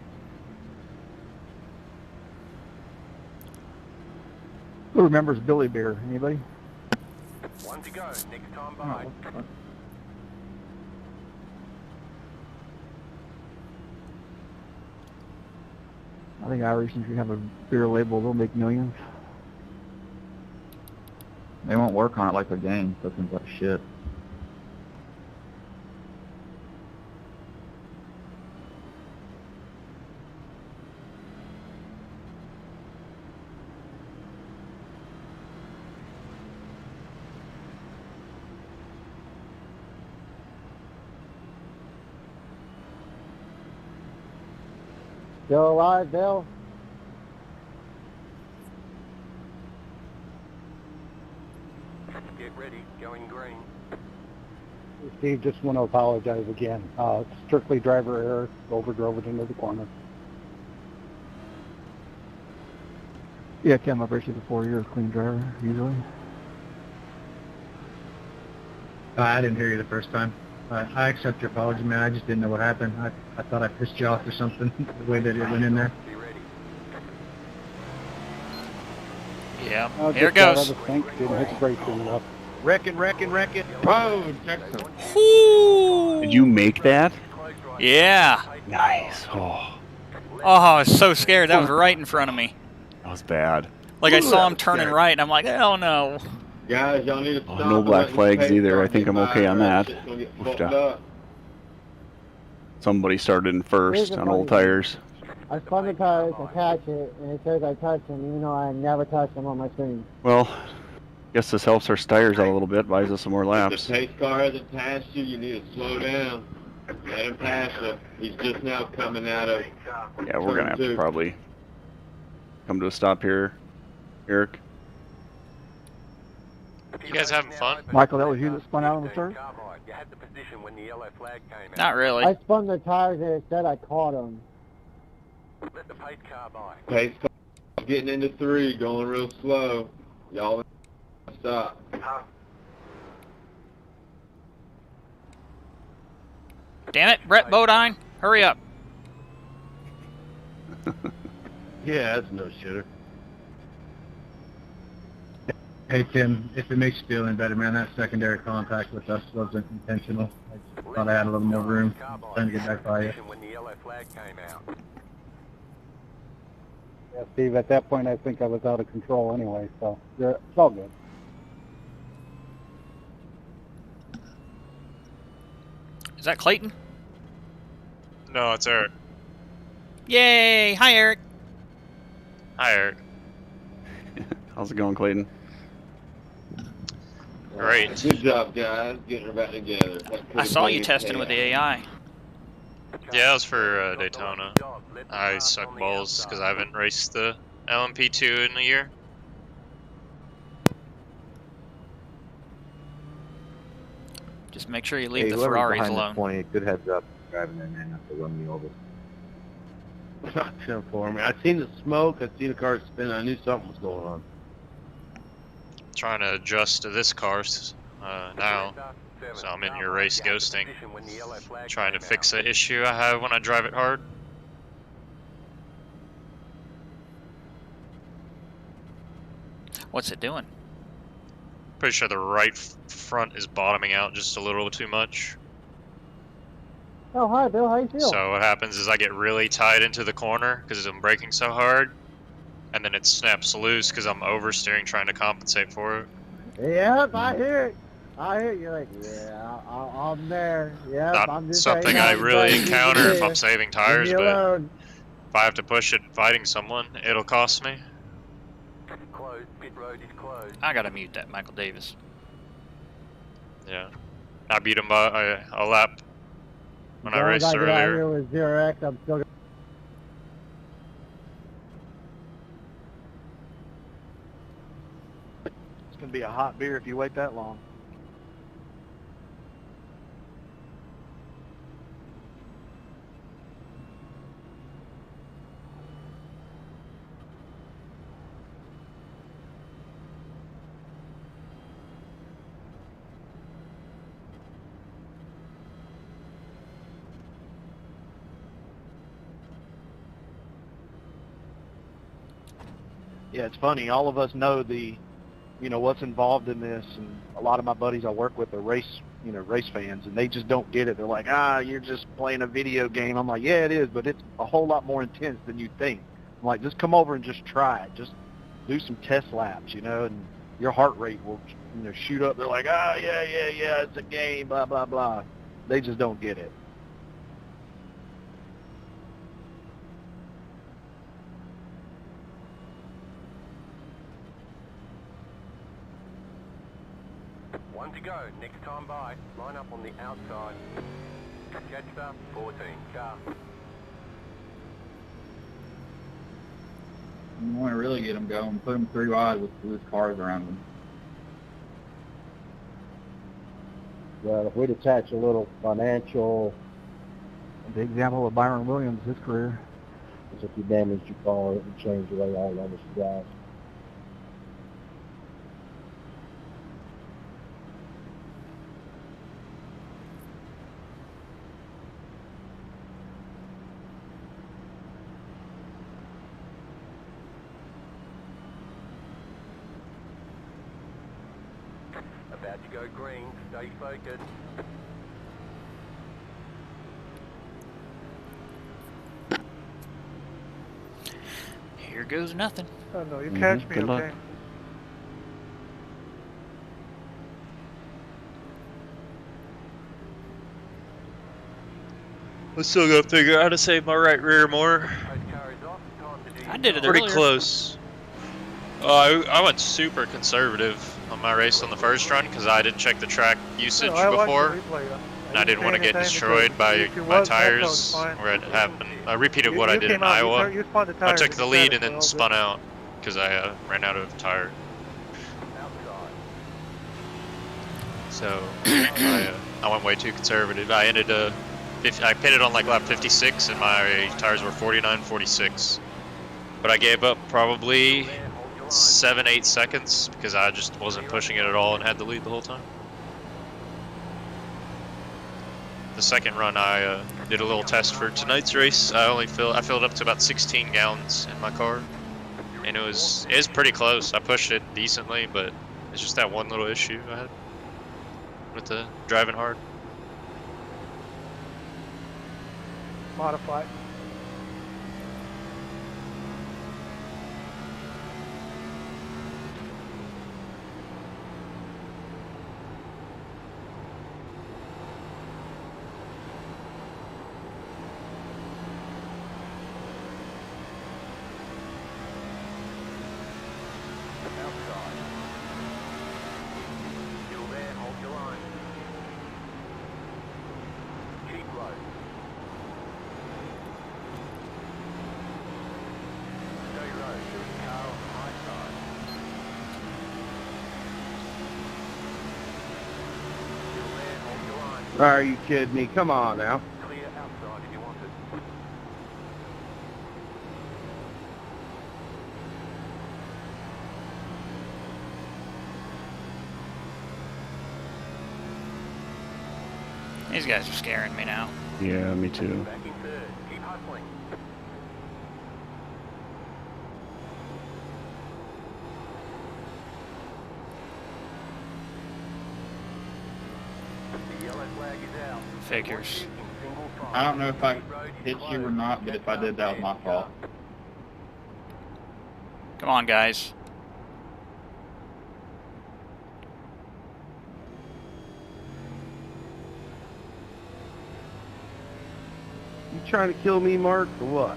Who remembers Billy Beer? Anybody? One to go. Next time by. I think Irish, if you have a beer label, they'll make millions. They won't work on it like a game. That seems like shit. Still alive, Bill? Get ready, going green. Steve, just want to apologize again. Strictly driver error, overdrove it into the corner. Yeah, Tim, I've raced you before. You're a clean driver, usually. I didn't hear you the first time. I accept your apology, man. I just didn't know what happened. I thought I pissed you off or something, the way that it went in there. Yeah, here it goes. Didn't hit the brake soon enough. Wrecking. Whoa, Jackson. Did you make that? Yeah. Nice. Oh, I was so scared. That was right in front of me. that was bad. Like, I saw him turning right, and I'm like, oh no. Guys, y'all need to stop. No black flags either. I think I'm okay on that. Somebody started in first on old tires. I spun the tires, I catch it, and it says I touched him, even though I never touched him on my screen. Well, guess this helps our tires out a little bit, buys us some more If laps. the pace car hasn't passed you, you need to slow down. Let him pass you. He's just now coming out of. Yeah, we're gonna have to probably come to a stop here, Eric. You guys having fun? Michael, that was you that spun out on the start? You had the position when the yellow flag came out. Not really. I spun the tires and it said I caught him. Let the pace car by. Pace car getting into 3, going real slow. Y'all stop. Damn it, Brett Bodine, hurry up. Yeah, that's no shitter. Hey Tim, if it makes you feel any better, man, that secondary contact with us wasn't intentional. I just thought I had a little more room. Trying to get back by you. When the yellow flag came out. Yeah, Steve, at that point I think I was out of control anyway, so it's all good. Is that Clayton? No, it's Eric. Yay! Hi, Eric. Hi, Eric. How's it going, Clayton? Great. Good job, guys, getting her back together. I saw you testing with the AI. Yeah, it was for Daytona. I suck balls because I haven't raced the LMP2 in a year. Just make sure you leave the Ferraris alone. 20, good heads up, driving there, man, not to run me over. Not for me. I seen the smoke. I seen the car spin. I knew something was going on. Trying to adjust to this car now, so I'm in your race ghosting, trying to fix an issue I have when I drive it hard. What's it doing? Pretty sure the right front is bottoming out just a little too much. Oh, hi, Bill. How you feel? So what happens is I get really tied into the corner because I'm braking so hard, and then it snaps loose because I'm oversteering trying to compensate for it. Yep, I hear it. I hear it. You're like, yeah, I'm there. Yep, Not I'm just something I really encounter if I'm saving tires, but alone. if I have to push it fighting someone, it'll cost me. Closed. Pit road is closed. I gotta mute that Michael Davis. Yeah. I beat him by a lap when I raced I get out earlier. here with 0x, I'm still It's going to be a hot beer if you wait that long. Yeah, it's funny. All of us know what's involved in this, and a lot of my buddies I work with are race fans, and they just don't get it. They're like, you're just playing a video game. I'm like, yeah, it is, but it's a whole lot more intense than you think. I'm like, just come over and just try it. Just do some test laps, and your heart rate will, shoot up. They're like, yeah, it's a game, blah, blah, blah. They just don't get it. One to go. Next time by. Line up on the outside. Jetstar, 14. Car. You want to really get them going, put them 3 wide with loose cars around them. Well, if we'd attach a little financial... The example of Byron Williams, his career. Is if you damaged your car, it would change the way all of us drive. About to go green. Stay focused. Here goes nothing. Oh no, you catch me, Good luck. okay? I still gotta figure out how to save my right rear more. I did it Pretty earlier. close. I went super conservative on my race on the first run because I didn't check the track usage before, and I didn't want to get destroyed by my tires where it happened. I repeated what I did in Iowa. I took the lead and then spun out because I ran out of tire. So I went way too conservative. I ended I pitted on like lap 56 and my tires were 49, 46. But I gave up probably 7-8 seconds because I just wasn't pushing it at all and had the lead the whole time. The second run I did a little test for tonight's race. I filled up to about 16 gallons in my car. And it was pretty close. I pushed it decently, but it's just that one little issue I had with the driving hard. Modify. Are you kidding me? Come on now. These guys are scaring me now. Yeah, me too. Figures. I don't know if I hit you or not, but if I did, that was my fault. Come on, guys. You trying to kill me, Mark, or what?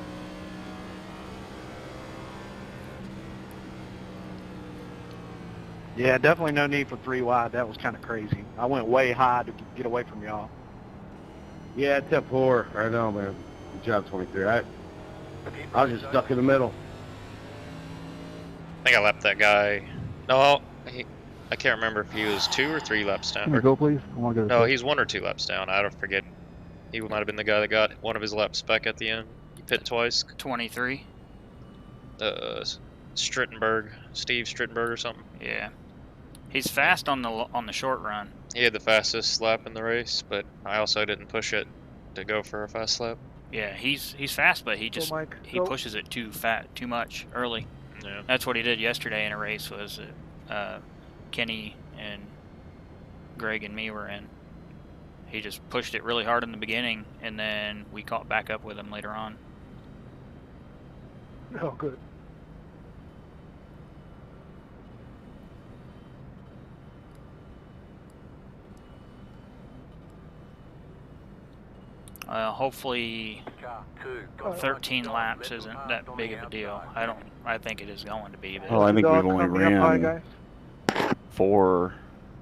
Yeah, definitely no need for 3 wide. That was kind of crazy. I went way high to get away from y'all. Yeah, it's at 4. I know, man. Good job, 23. I was just stuck in the middle. I think I lapped that guy. No, I can't remember if he was 2 or 3 laps down. Can we go, please? I want to go. No, he's 1 or 2 laps down. I don't forget. He might have been the guy that got one of his laps back at the end. He pit twice. 23. Strittenberg, Steve Strittenberg or something. Yeah. He's fast on the short run. He had the fastest lap in the race, but I also didn't push it to go for a fast lap. Yeah, he's fast, but he just he pushes it too much early. Yeah. That's what he did yesterday in a race. Was Kenny and Greg and me were in. He just pushed it really hard in the beginning, and then we caught back up with him later on. Oh, good. Hopefully 13 laps isn't that big of a deal. I think it is going to be. Well, I think we've only ran 4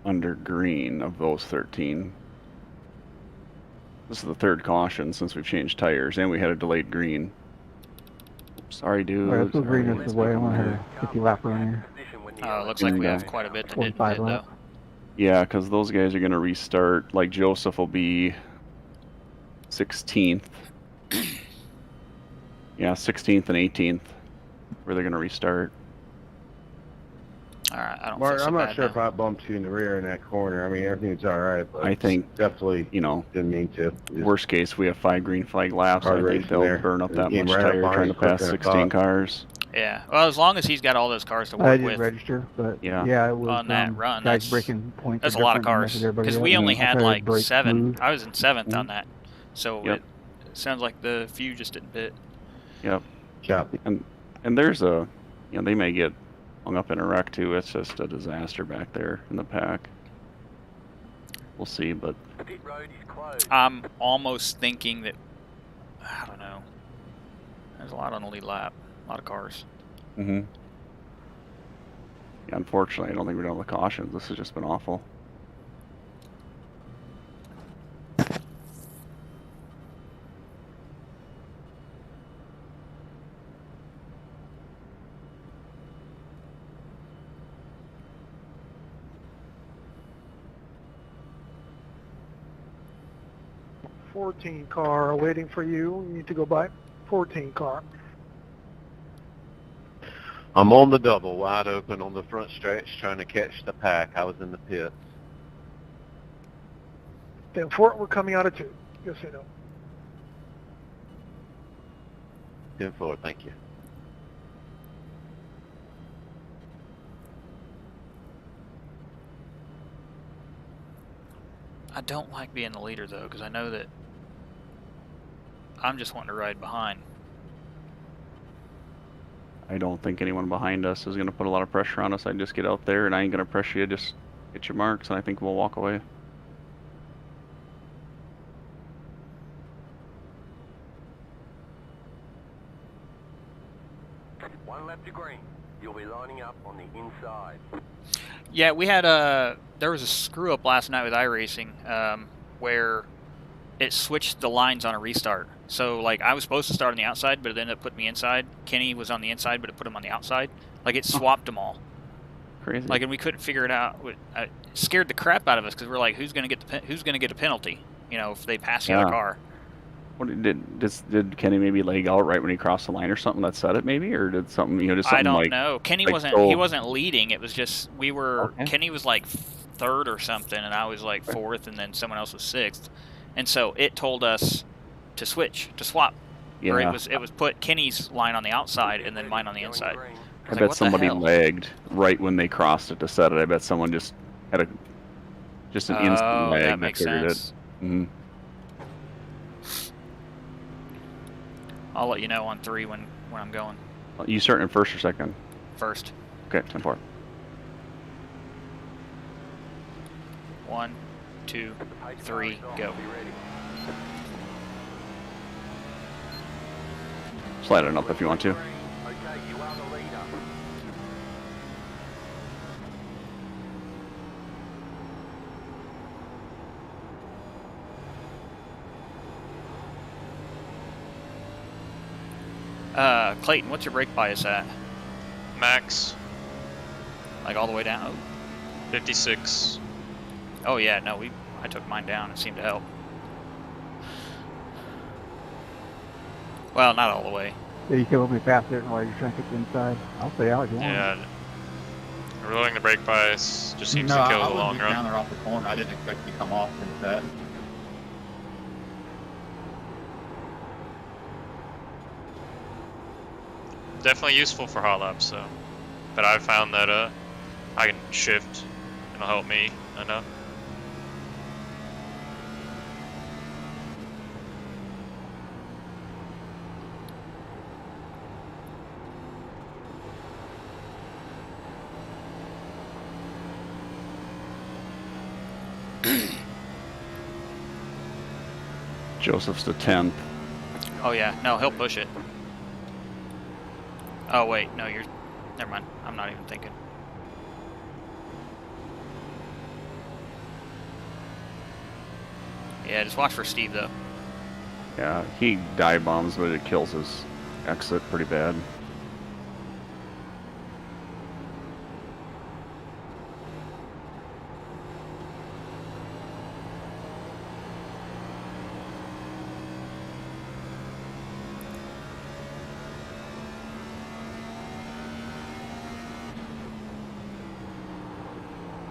under green of those 13. This is the 3rd caution since we've changed tires, and we had a delayed green. Sorry, dude. Alright, let's go green is the way. I want to have a 50 lap run here. Looks like we have quite a bit that didn't hit, though. Yeah, because those guys are going to restart. Like, Joseph will be 16th. Yeah, 16th and 18th, where they're going to restart. Alright, I don't Mark, feel so I'm not bad sure now. if I bumped you in the rear in that corner. I mean, everything's all right, but I think definitely, you know, didn't mean to. Worst case, we have 5 green flag laps. I Hard think racing they'll there. burn up that Came much right up tire on trying you to pass quicker than I 16 thought. cars. Yeah, well, as long as he's got all those cars to I work didn't with register, but Yeah. yeah, it was on that run, guys that's breaking points. that's are a lot of different than cars. everybody Because else. we only I had tried to like break 7. smooth. I was in 7th Mhm. on that, so Yep. it sounds like the few just didn't pit. Yep. Choppy. And there's a, you know, they may get hung up in a wreck too. It's just a disaster back there in the pack. We'll see, but I'm almost thinking that, I don't know, there's a lot on the lead lap, a lot of cars. yeah, unfortunately, I don't think we're done with cautions. This has just been awful. 14 car waiting for you. You need to go by 14 car. I'm on the double, wide open on the front stretch, trying to catch the pack. I was in the pit. Then Fort, we're coming out of 2. Just so you know. 10-4, thank you. I don't like being the leader, though, because I know that I'm just wanting to ride behind. I don't think anyone behind us is going to put a lot of pressure on us. I just get out there, and I ain't going to pressure you. Just get your marks, and I think we'll walk away. One lap to green. You'll be lining up on the inside. Yeah, we had there was a screw up last night with iRacing where it switched the lines on a restart. So like I was supposed to start on the outside, but it ended up putting me inside. Kenny was on the inside, but it put him on the outside. Like it swapped them all. Crazy. Like, and we couldn't figure it out. It scared the crap out of us because we're like, who's gonna get a penalty? You know, if they pass the other car. What did Kenny maybe leg out right when he crossed the line or something that said it maybe, or did something just something I don't like, know. Kenny like wasn't so... he wasn't leading. It was just we were. Okay. Kenny was like 3rd or something, and I was like 4th, and then someone else was 6th, and so it told us to swap. Yeah. Or it was put Kenny's line on the outside and then mine on the inside. I bet somebody lagged right when they crossed it to set it. I bet someone just had an instant lag. That makes sense. Mm-hmm. I'll let you know on 3 when I'm going. You starting in 1st or 2nd? 1st. Okay, 10-4. 1, 2, 3, go. Slide it up if you want to. Okay, you are the leader. Clayton, what's your brake bias at? Max. Like all the way down? 56. Oh yeah, no, I took mine down. It seemed to help. Well, not all the way. Yeah, you can go a bit faster while you're trying to get the inside. I'll stay out if you want. Yeah. Rolling the brake bias just seems to kill the long run. Down there off the corner. I didn't expect you to come off into that. Definitely useful for hot laps, though. But I've found that I can shift. It'll help me enough. Joseph's the 10th. Oh yeah, no, he'll push it. Oh wait, no, never mind. I'm not even thinking. Yeah, just watch for Steve though. Yeah, he dive bombs, but it kills his exit pretty bad.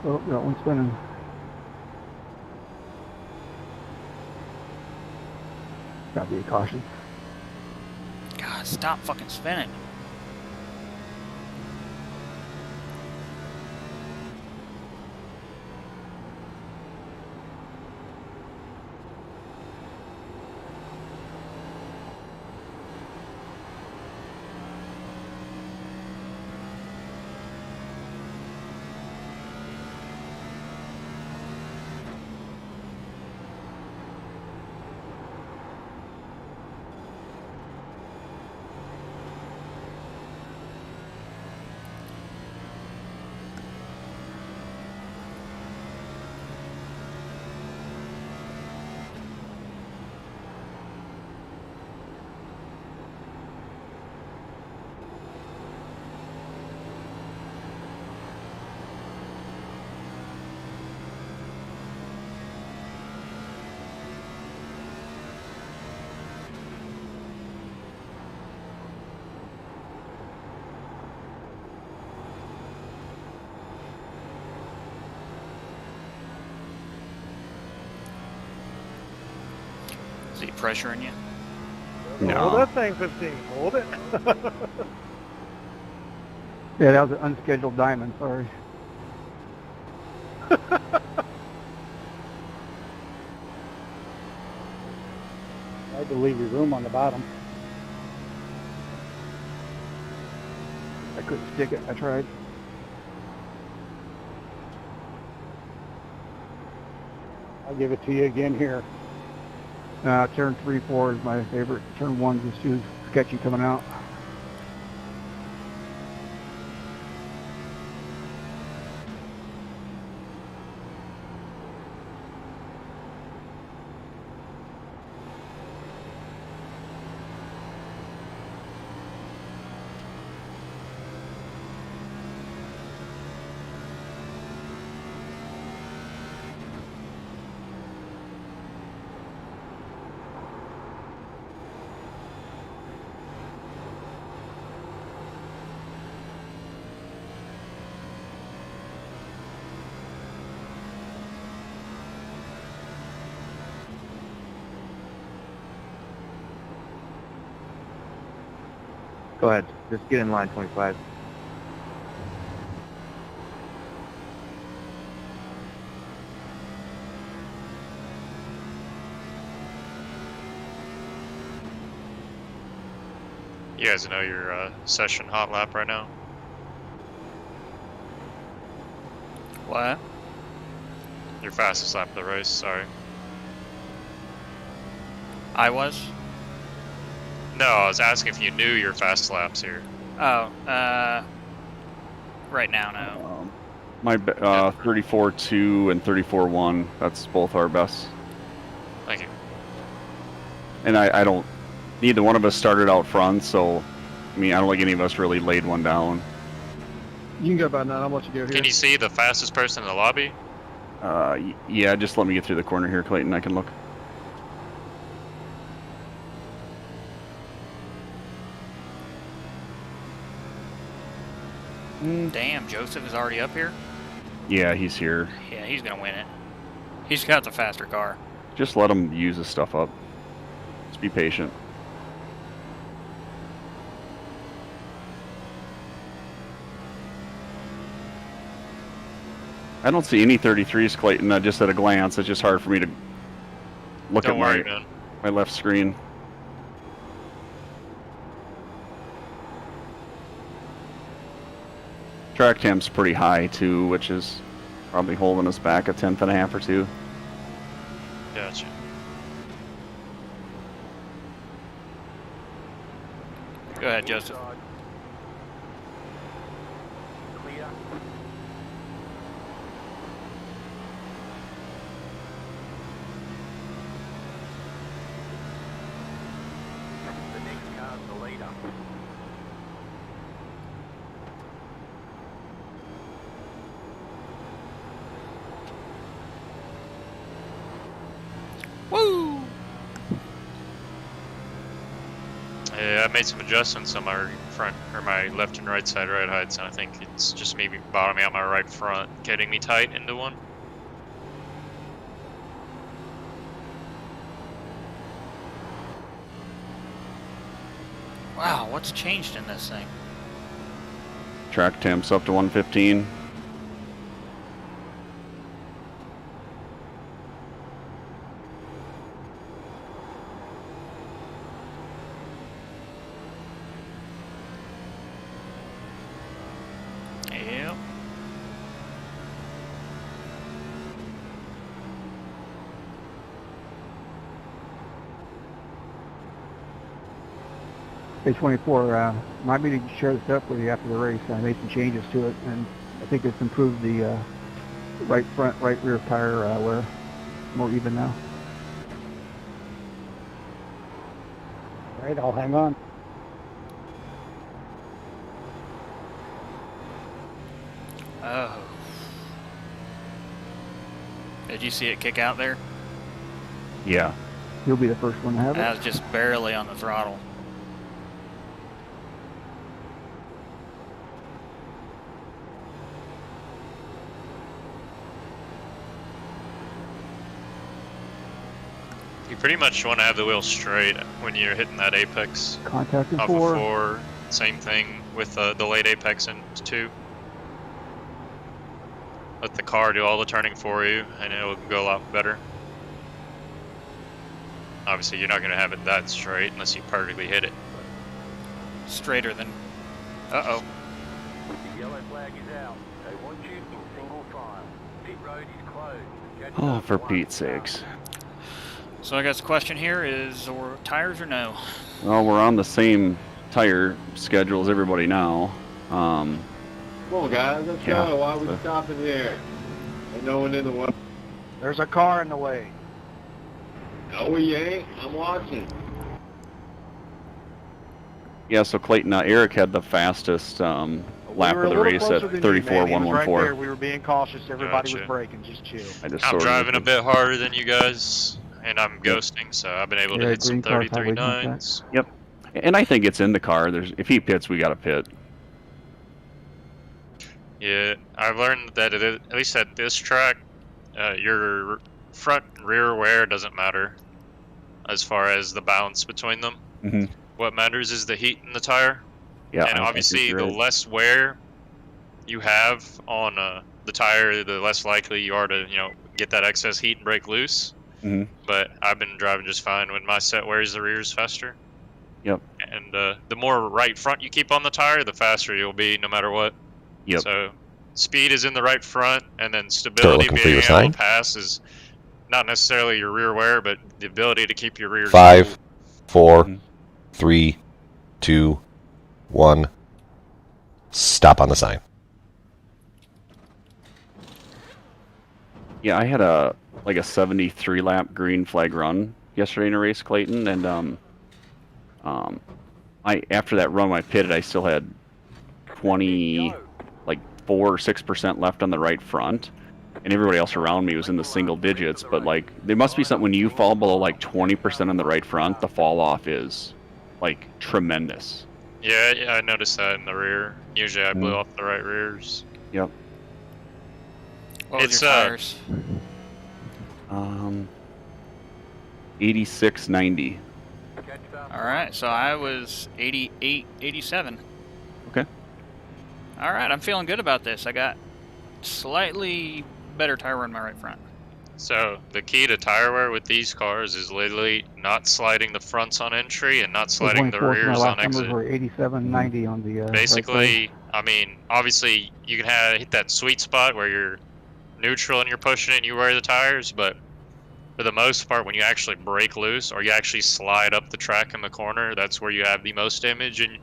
Oh, got one spinning. Gotta be a caution. God, stop fucking spinning. pressuring you? No. Hold that thing, 15. Hold it. Yeah, that was an unscheduled diamond, sorry. I had to leave your room on the bottom. I couldn't stick it, I tried. I'll give it to you again here. Turn 3-4 is my favorite. Turn 1 is too sketchy coming out. Go ahead. Just get in line 25. You guys know your session hot lap right now? What? Your fastest lap of the race, sorry. I was? No, I was asking if you knew your fast laps here. Oh, right now, no. My 34.2 and 34.1, that's both our best. Thank you. And I don't, neither one of us started out front, so, I mean, I don't think any of us really laid one down. You can go about that, I'll let you go here. Can you see the fastest person in the lobby? Yeah, just let me get through the corner here, Clayton, I can look. Damn, Joseph is already up here? Yeah, he's here. Yeah, he's gonna win it. He's got the faster car. Just let him use his stuff up. Just be patient. I don't see any 33s, Clayton, just at a glance. It's just hard for me to look at my left screen. Track temp's pretty high too, which is probably holding us back a 1/10 or 2. Gotcha. Go ahead, Joseph. Clear. The next car's the leader. Woo! Yeah, I made some adjustments on my front, or my left and right side ride heights, and I think it's just maybe bottoming out my right front, getting me tight into one. Wow, what's changed in this thing? Track temp's up to 115. Yep. Hey, 24, might be to share this up with you after the race. I made some changes to it, and I think it's improved the right front, right rear tire wear. More even now. All right, I'll hang on. Oh. Did you see it kick out there? Yeah. You'll be the first one to have it. I was just barely on the throttle. You You pretty much want to have the wheel straight when you're hitting that apex. Contacted Off 4. of 4. Same thing with the late apex in 2. Let the car do all the turning for you, and it will go a lot better. Obviously, you're not going to have it that straight unless you perfectly hit it. Straighter than... Uh-oh. The yellow flag is out. They want you in single file. Pit road is closed. Oh, for Pete's sakes. So I guess the question here is, or tires or no? Well, we're on the same tire schedule as everybody now. Come on, guys, let's go. Why are we stopping here? Ain't no one in the way. There's a car in the way. No, we ain't. I'm watching. Yeah, so Clayton, Eric had the fastest lap of the race at 34.114. Right there. We were being cautious. Everybody was braking. Just chill. I'm driving a bit harder than you guys, and I'm ghosting, so I've been able to hit some 33.9s. Yep. And I think it's in the car. If he pits, we got to pit. Yeah, I've learned that at least at this track, your front and rear wear doesn't matter as far as the balance between them. Mm-hmm. What matters is the heat in the tire. Yeah, and obviously the less wear you have on the tire, the less likely you are to, get that excess heat and break loose. Mm-hmm. But I've been driving just fine when my set wears the rears faster. Yep. And the more right front you keep on the tire, the faster you'll be no matter what. Yep. So speed is in the right front, and then stability, being able to pass, is not necessarily your rear wear, but the ability to keep your rears 5, 4, 3, 2, 1. Stop on the sign. Yeah, I had a 73 lap green flag run yesterday in a race, Clayton, and after that run when I pitted, I still had 4 or 6% left on the right front, and everybody else around me was in the single digits. But there must be something when you fall below 20% on the right front, the fall off is tremendous. Yeah, I noticed that in the rear. Usually I blew off the right rears. Yep. What was your tires? 86.90. Alright, so I was 88, 87. Okay. Alright, I'm feeling good about this. I got slightly better tire wear in my right front. So the key to tire wear with these cars is literally not sliding the fronts on entry and not sliding the rears on exit. Were 87.90 on the basically, I mean, obviously you can hit that sweet spot where you're neutral and you're pushing it and you wear the tires, but for the most part, when you actually break loose or you actually slide up the track in the corner, that's where you have the most damage, and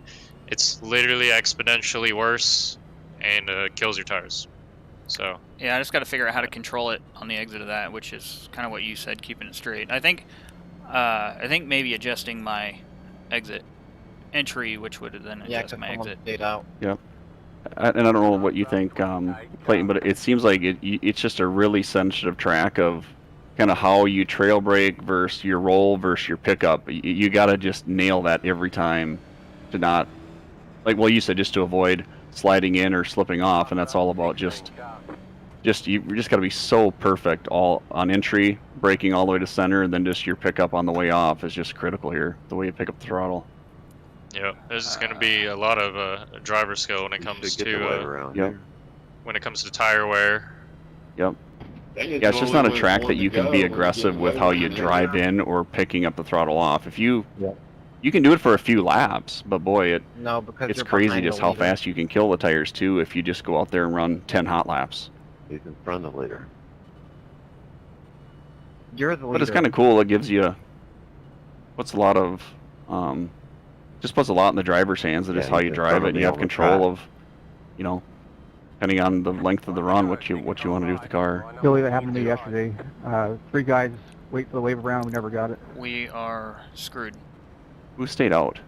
it's literally exponentially worse and kills your tires. So yeah, I just got to figure out how to control it on the exit of that, which is kind of what you said, keeping it straight. I think maybe adjusting my exit entry, which would then adjust my exit. Out. Yep. And I don't know what you think, Clayton, but it seems like it's just a really sensitive track of kind of how you trail brake versus your roll versus your pickup. You got to just nail that every time to not, you said, just to avoid sliding in or slipping off, and that's all about you just got to be so perfect all on entry, braking all the way to center, and then just your pickup on the way off is just critical here, the way you pick up the throttle. Yeah, there's just going to be a lot of driver skill when it comes to when it comes to tire wear. Yep. Yeah, it's just not a track that you can be aggressive with how you drive in or picking up the throttle off. If you can do it for a few laps, but boy, it's crazy just how fast you can kill the tires too if you just go out there and run 10 hot laps. He's in front of the leader. You're the leader. But it's kind of cool. It gives you puts a lot in the driver's hands. That is how you drive it, and you have control of, depending on the length of the run, what you want to do with the car. Billy, that happened to me yesterday. 3 guys wait for the wave around. We never got it. We are screwed. Who stayed out?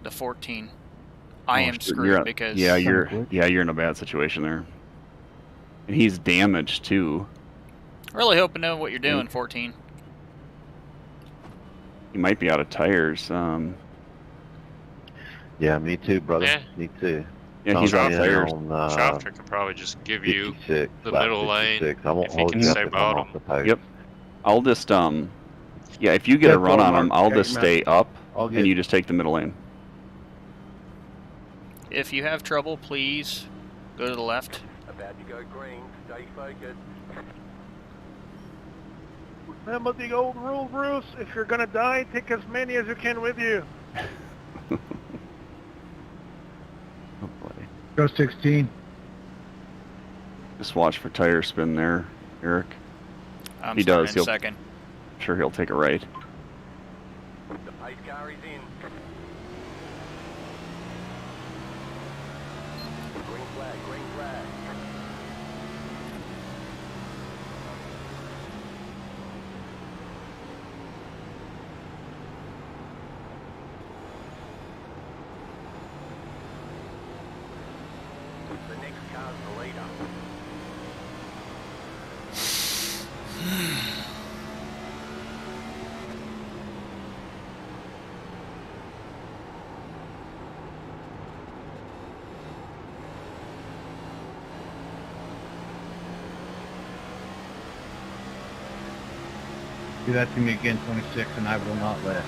The 14. I am screwed because you're in a bad situation there. And he's damaged too. Really hoping to know what you're doing, 14. He might be out of tires. Yeah, me too, brother. Yeah. Me too. Yeah, he's out of tires. Schafter can probably just give you the middle lane I won't if he hold can you stay up if I'm bottom. off the post. Yep. I'll just Yeah, if you get a run on them, I'll just stay up, and you just take the middle lane. If you have trouble, please go to the left. About to go green. Stay focused. Remember the old rule, Bruce. If you're gonna die, take as many as you can with you. Oh boy. Go 16. Just watch for tire spin there, Eric. He does. He'll, second. I'm sure he'll take a right. The pace car is in. Green flag, green flag. The next car's the leader. Do that to me again, 26, and I will not let.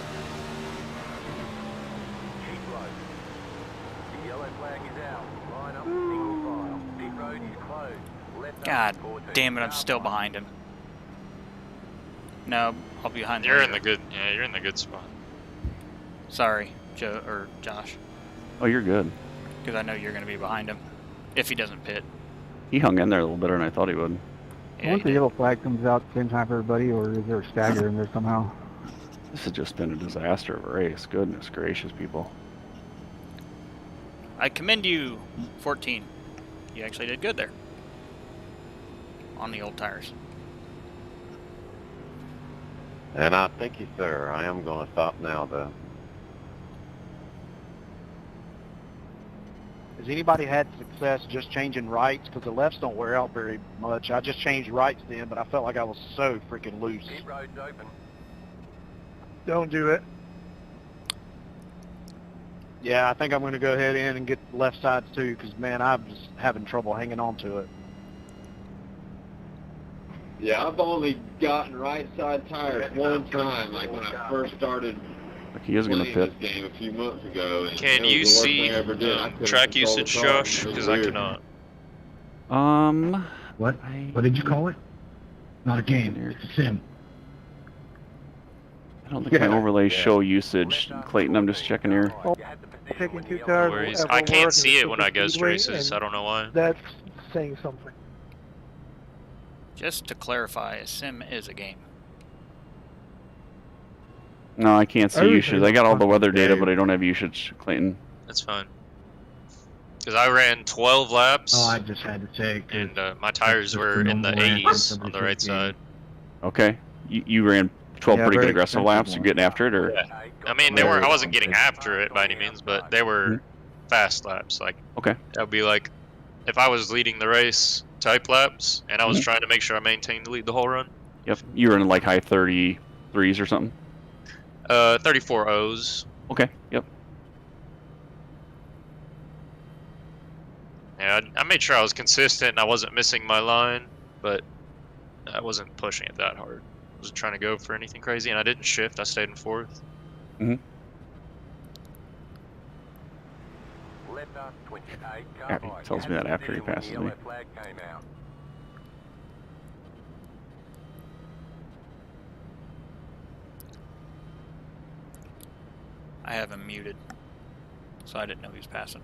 Keep low. The yellow flag is out. Line up, single file. Pit road is closed. Left God up, 14 damn it, I'm still behind him. No, I'll be behind him. You're in the good, yeah, you're in the good spot. Sorry, Joe or Josh. Oh, you're good. Because I know you're going to be behind him if he doesn't pit. He hung in there a little better than I thought he would. I wonder if the yellow flag comes out at the same time for everybody, or is there a stagger in there somehow? This has just been a disaster of a race. Goodness gracious, people. I commend you, 14. You actually did good there. On the old tires. And I thank you, sir. I am going to stop now, though. Has anybody had success just changing rights? Because the lefts don't wear out very much. I just changed rights then, but I felt like I was so freaking loose. Pit road's open. Don't do it. Yeah, I think I'm going to go ahead in and get the left sides too, because man, I'm just having trouble hanging on to it. Yeah, I've only gotten right side tires one time, like when I first started he is going to pit this game a few months ago. And Can you see track usage, Josh? Because I cannot. What? What did you call it? Not a game. It's a sim. I don't think my overlays show usage. Clayton, I'm just checking here. Taking 2 No tires. worries. I can't see it when I go to races. I don't know why. That's saying something. Just to clarify, a sim is a game. No, I can't see usage. I got all the weather data, but I don't have usage, Clayton. That's fine. Because I ran 12 laps. Oh, I just had to take. And my tires were in the 80s on the right side. Okay. You ran 12 pretty good aggressive laps. You're getting after it, or? Yeah. I mean, they weren't. I wasn't getting after it by any means, but they were fast laps. Like, okay, that would be like if I was leading the race type laps, and I was trying to make sure I maintained the lead the whole run. Yep. You were in like high 33s or something. 34 O's. Okay. Yep. Yeah, I made sure I was consistent and I wasn't missing my line, but I wasn't pushing it that hard. I wasn't trying to go for anything crazy, and I didn't shift. I stayed in fourth. Mm-hmm. Yeah, he tells me that after he passes me. I have him muted, so I didn't know he was passing.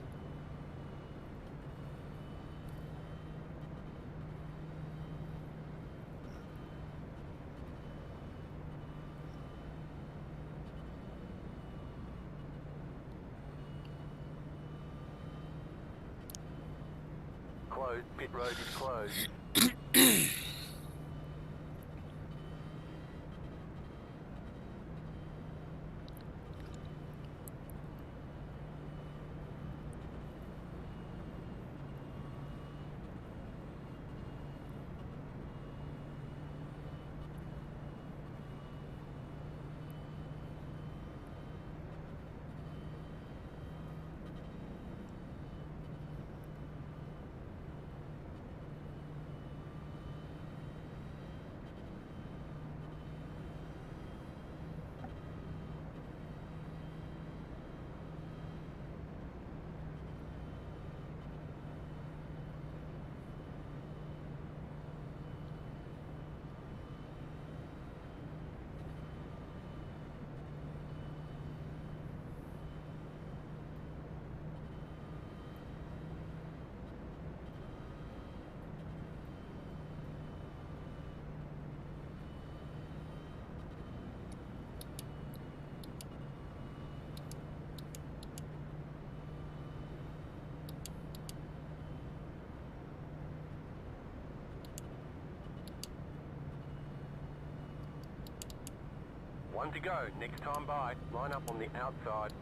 Closed. Pit road is closed. One to go. Next time by, line up on the outside.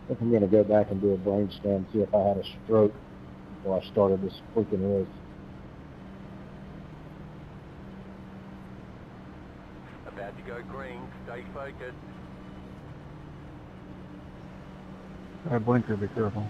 I think I'm going to go back and do a brain scan, see if I had a stroke before I started this freaking race. About to go green. Stay focused. Blinker, be careful.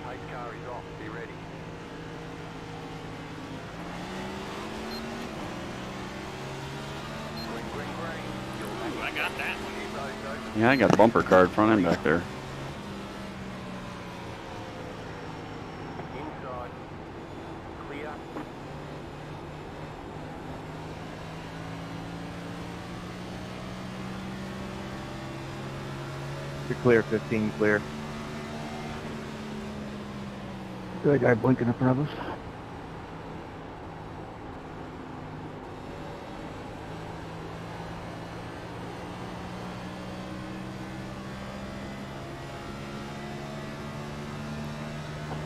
Pace car is off. Be ready. Green, green, green. Ooh, I got that. Yeah, I got the bumper card front end back there. Inside. Clear. You're clear, 15 clear. Good guy blinking in front of us.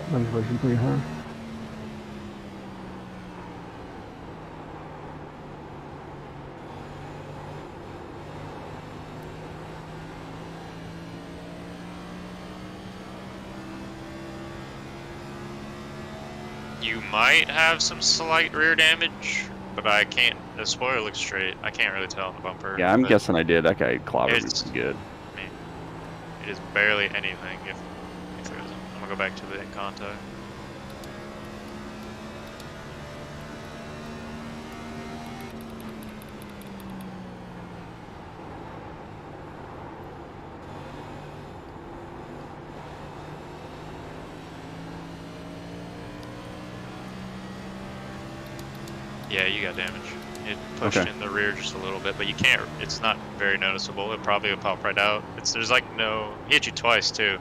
Ventilation pretty high. You might have some slight rear damage, but I can't. The spoiler looks straight. I can't really tell on the bumper. Yeah, I'm guessing I did. That guy clobbered me good. I mean, it is barely anything. If there isn't, I'm gonna go back to the contact. Yeah, you got damage. It pushed in the rear just a little bit, but you can't. It's not very noticeable. It probably would pop right out. There's like no. He hit you twice too.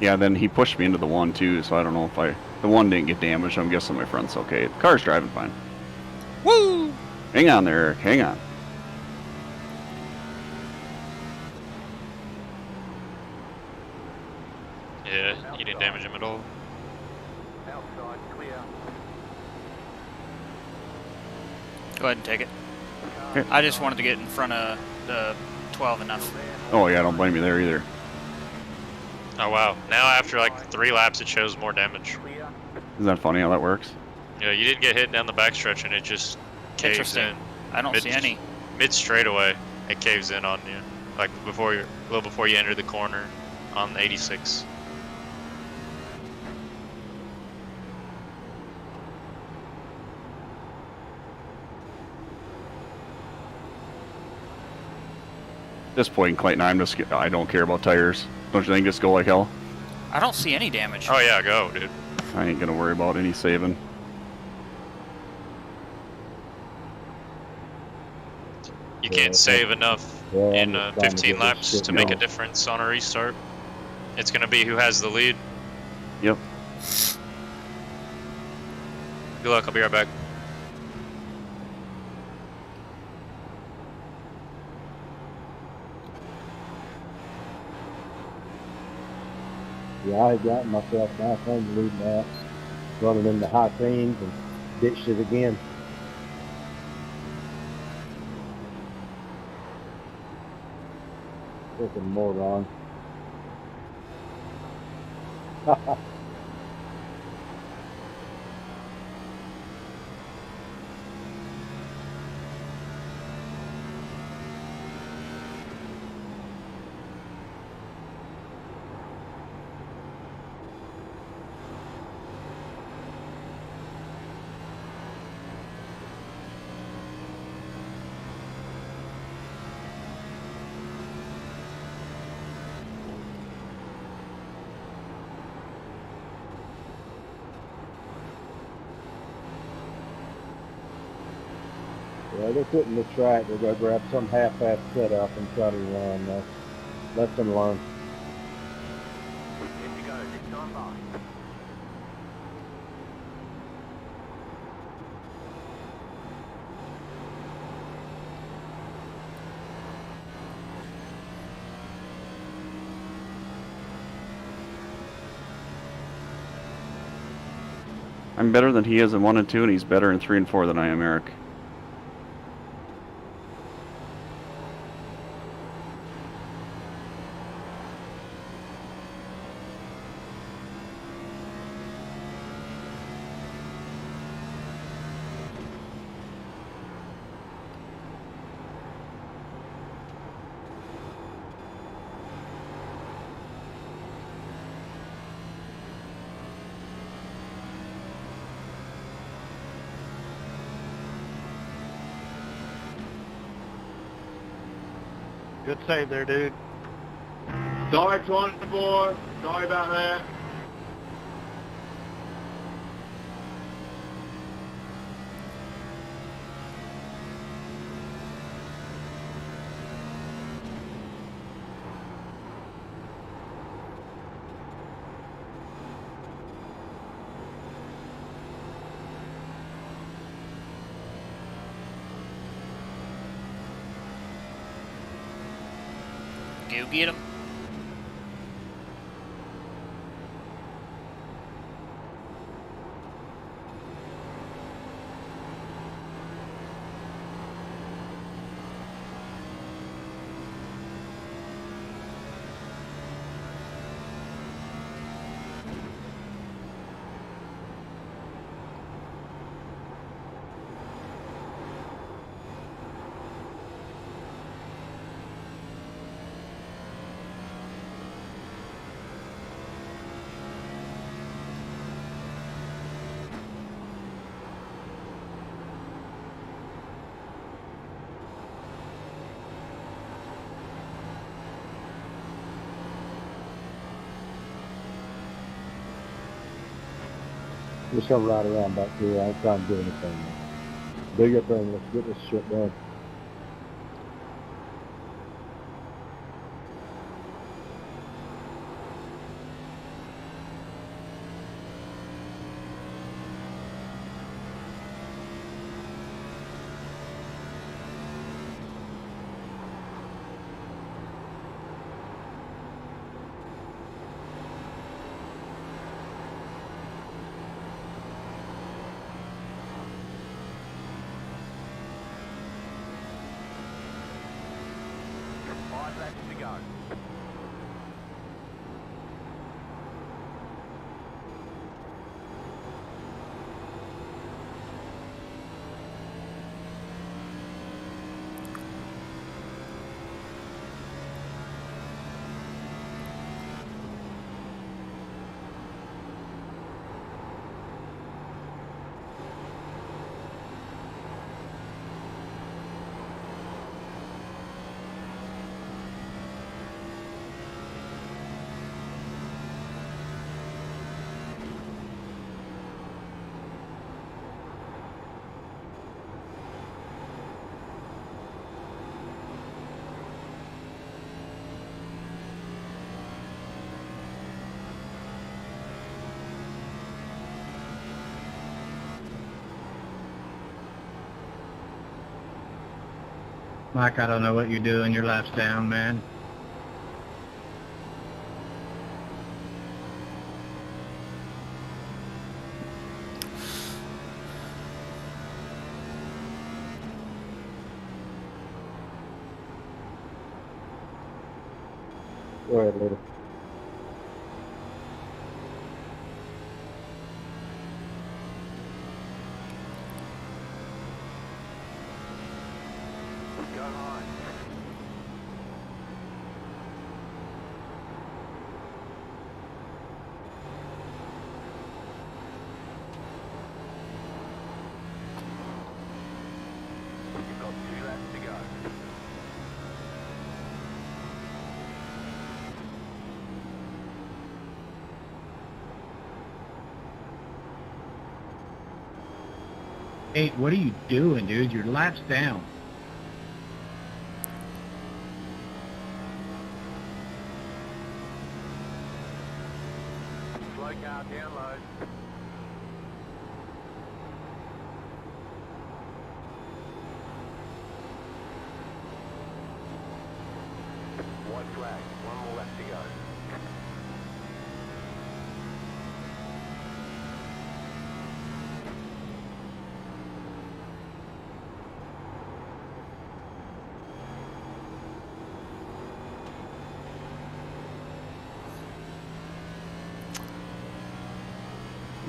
Yeah, then he pushed me into the one too, so I don't know if the one didn't get damaged. I'm guessing my front's okay. The car's driving fine. Woo! Hang on there, Eric. Hang on. Yeah, you didn't damage him at all. Outside. Clear. Go ahead and take it. I just wanted to get in front of the 12 enough. Oh yeah, don't blame me there either. Oh wow! Now after like 3 laps, it shows more damage. Isn't that funny how that works? Yeah, you didn't get hit down the backstretch, and it just caves in. I don't see any. Mid straightaway, it caves in on you, like a little before you enter the corner on 86. At this point, Clayton, I don't care about tires. Don't you think just go like hell? I don't see any damage. Oh yeah, go, dude. I ain't gonna worry about any saving. You can't save enough in 15 laps to make a difference on a restart. It's gonna be who has the lead. Yep. Good luck, I'll be right back. Yeah, I had gotten myself nice thing leading that, running into high teens and ditched it again. Freaking moron. Yeah, they're sitting the track. They're going to grab some half-assed setup and try to run. Let them learn. Here you go, this time by. I'm better than he is in 1 and 2, and he's better in 3 and 4 than I am, Eric. Good save there, dude. Sorry, 24. Sorry about that. Go get him. Just gonna ride around back here. I ain't trying to do anything. Do your thing. Let's get this shit done. Mike, I don't know what you're doing. Your lap's down, man. Go ahead, later. Hey, what are you doing, dude? Your lap's down. Slow car download. White flag, one more left to go.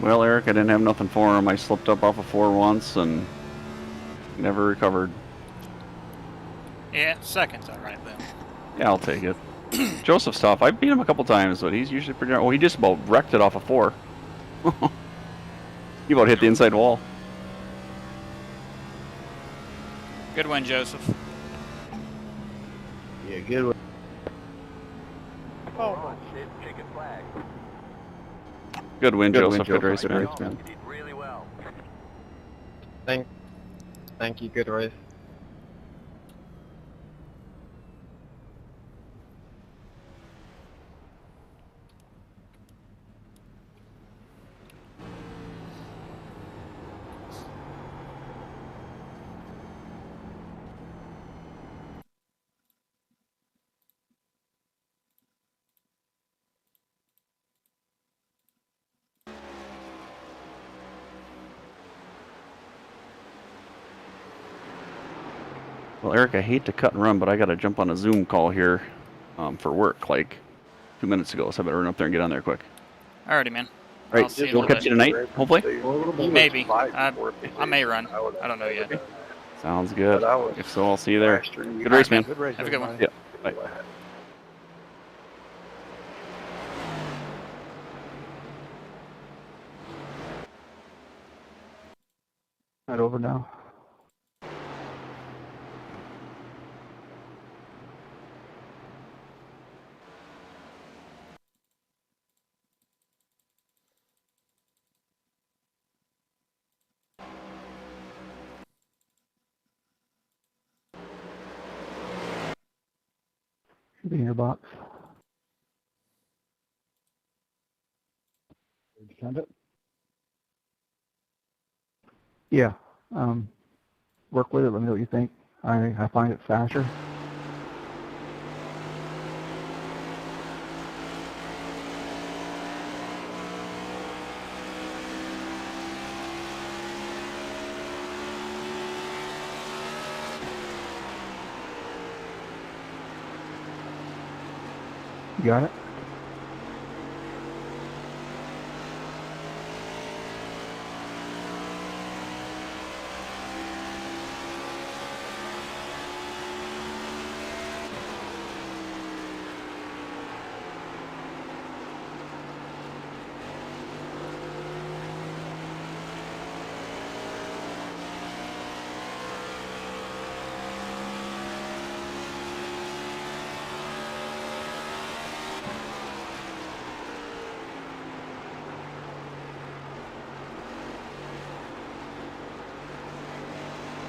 Well, Eric, I didn't have nothing for him. I slipped up off a 4 once and never recovered. Yeah, second's alright then. Yeah, I'll take it. Joseph's tough. I've beat him a couple times, but he's usually pretty... Oh, he just about wrecked it off a 4. He about hit the inside wall. Good win, Joseph. Yeah, good one. Oh, Chicken flag. Good win, Joseph. Good race, man. You did really well. Thank you, good race. Well, Eric, I hate to cut and run, but I got to jump on a Zoom call here for work like 2 minutes ago, so I better run up there and get on there quick. Alrighty, man. All right, we'll catch you tonight, hopefully. Maybe. I may run. I don't know yet. Sounds good. If so, I'll see you there. Good race, man. Have a good one. Yeah. Bye. Not over now. Should be in your box. Did you send it? Yeah. Work with it. Let me know what you think. I find it faster. You got it?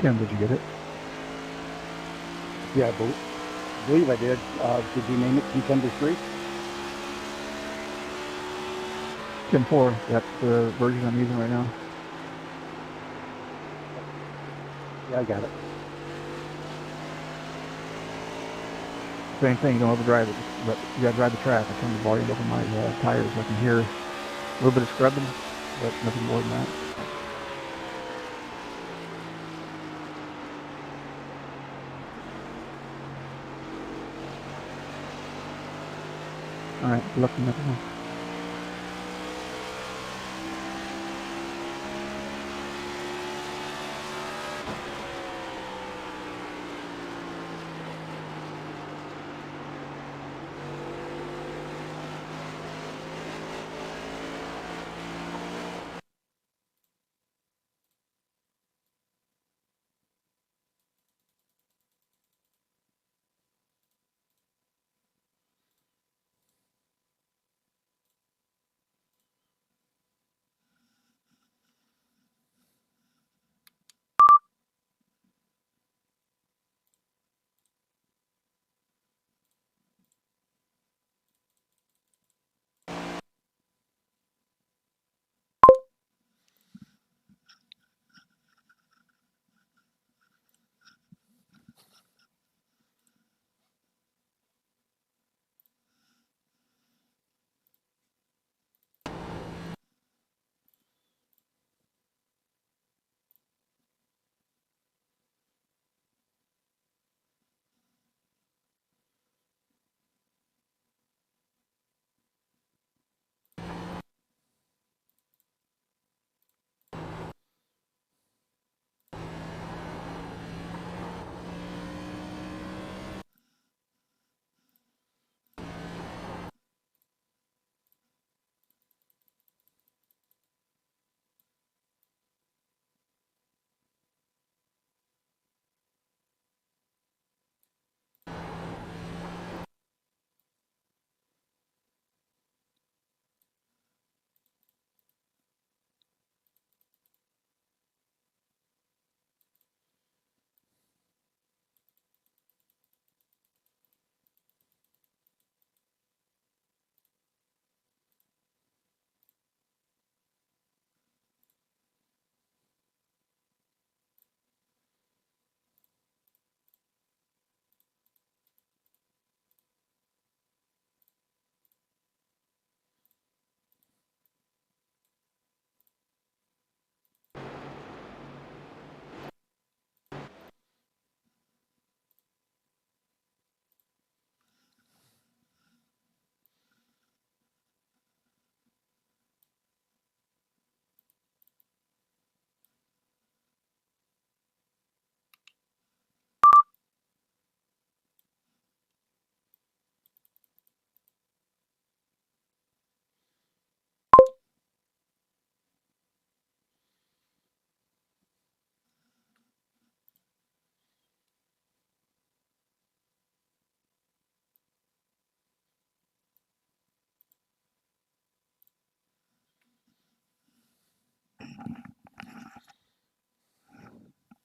Tim, did you get it? Yeah, I believe I did. Did you name it Contender 3? Tim 4, that's the version I'm using right now. Yeah, I got it. Same thing, don't overdrive it, but you gotta drive the track. I turn the volume up on my tires so I can hear a little bit of scrubbing, but nothing more than that. Alright, good luck in nothing else.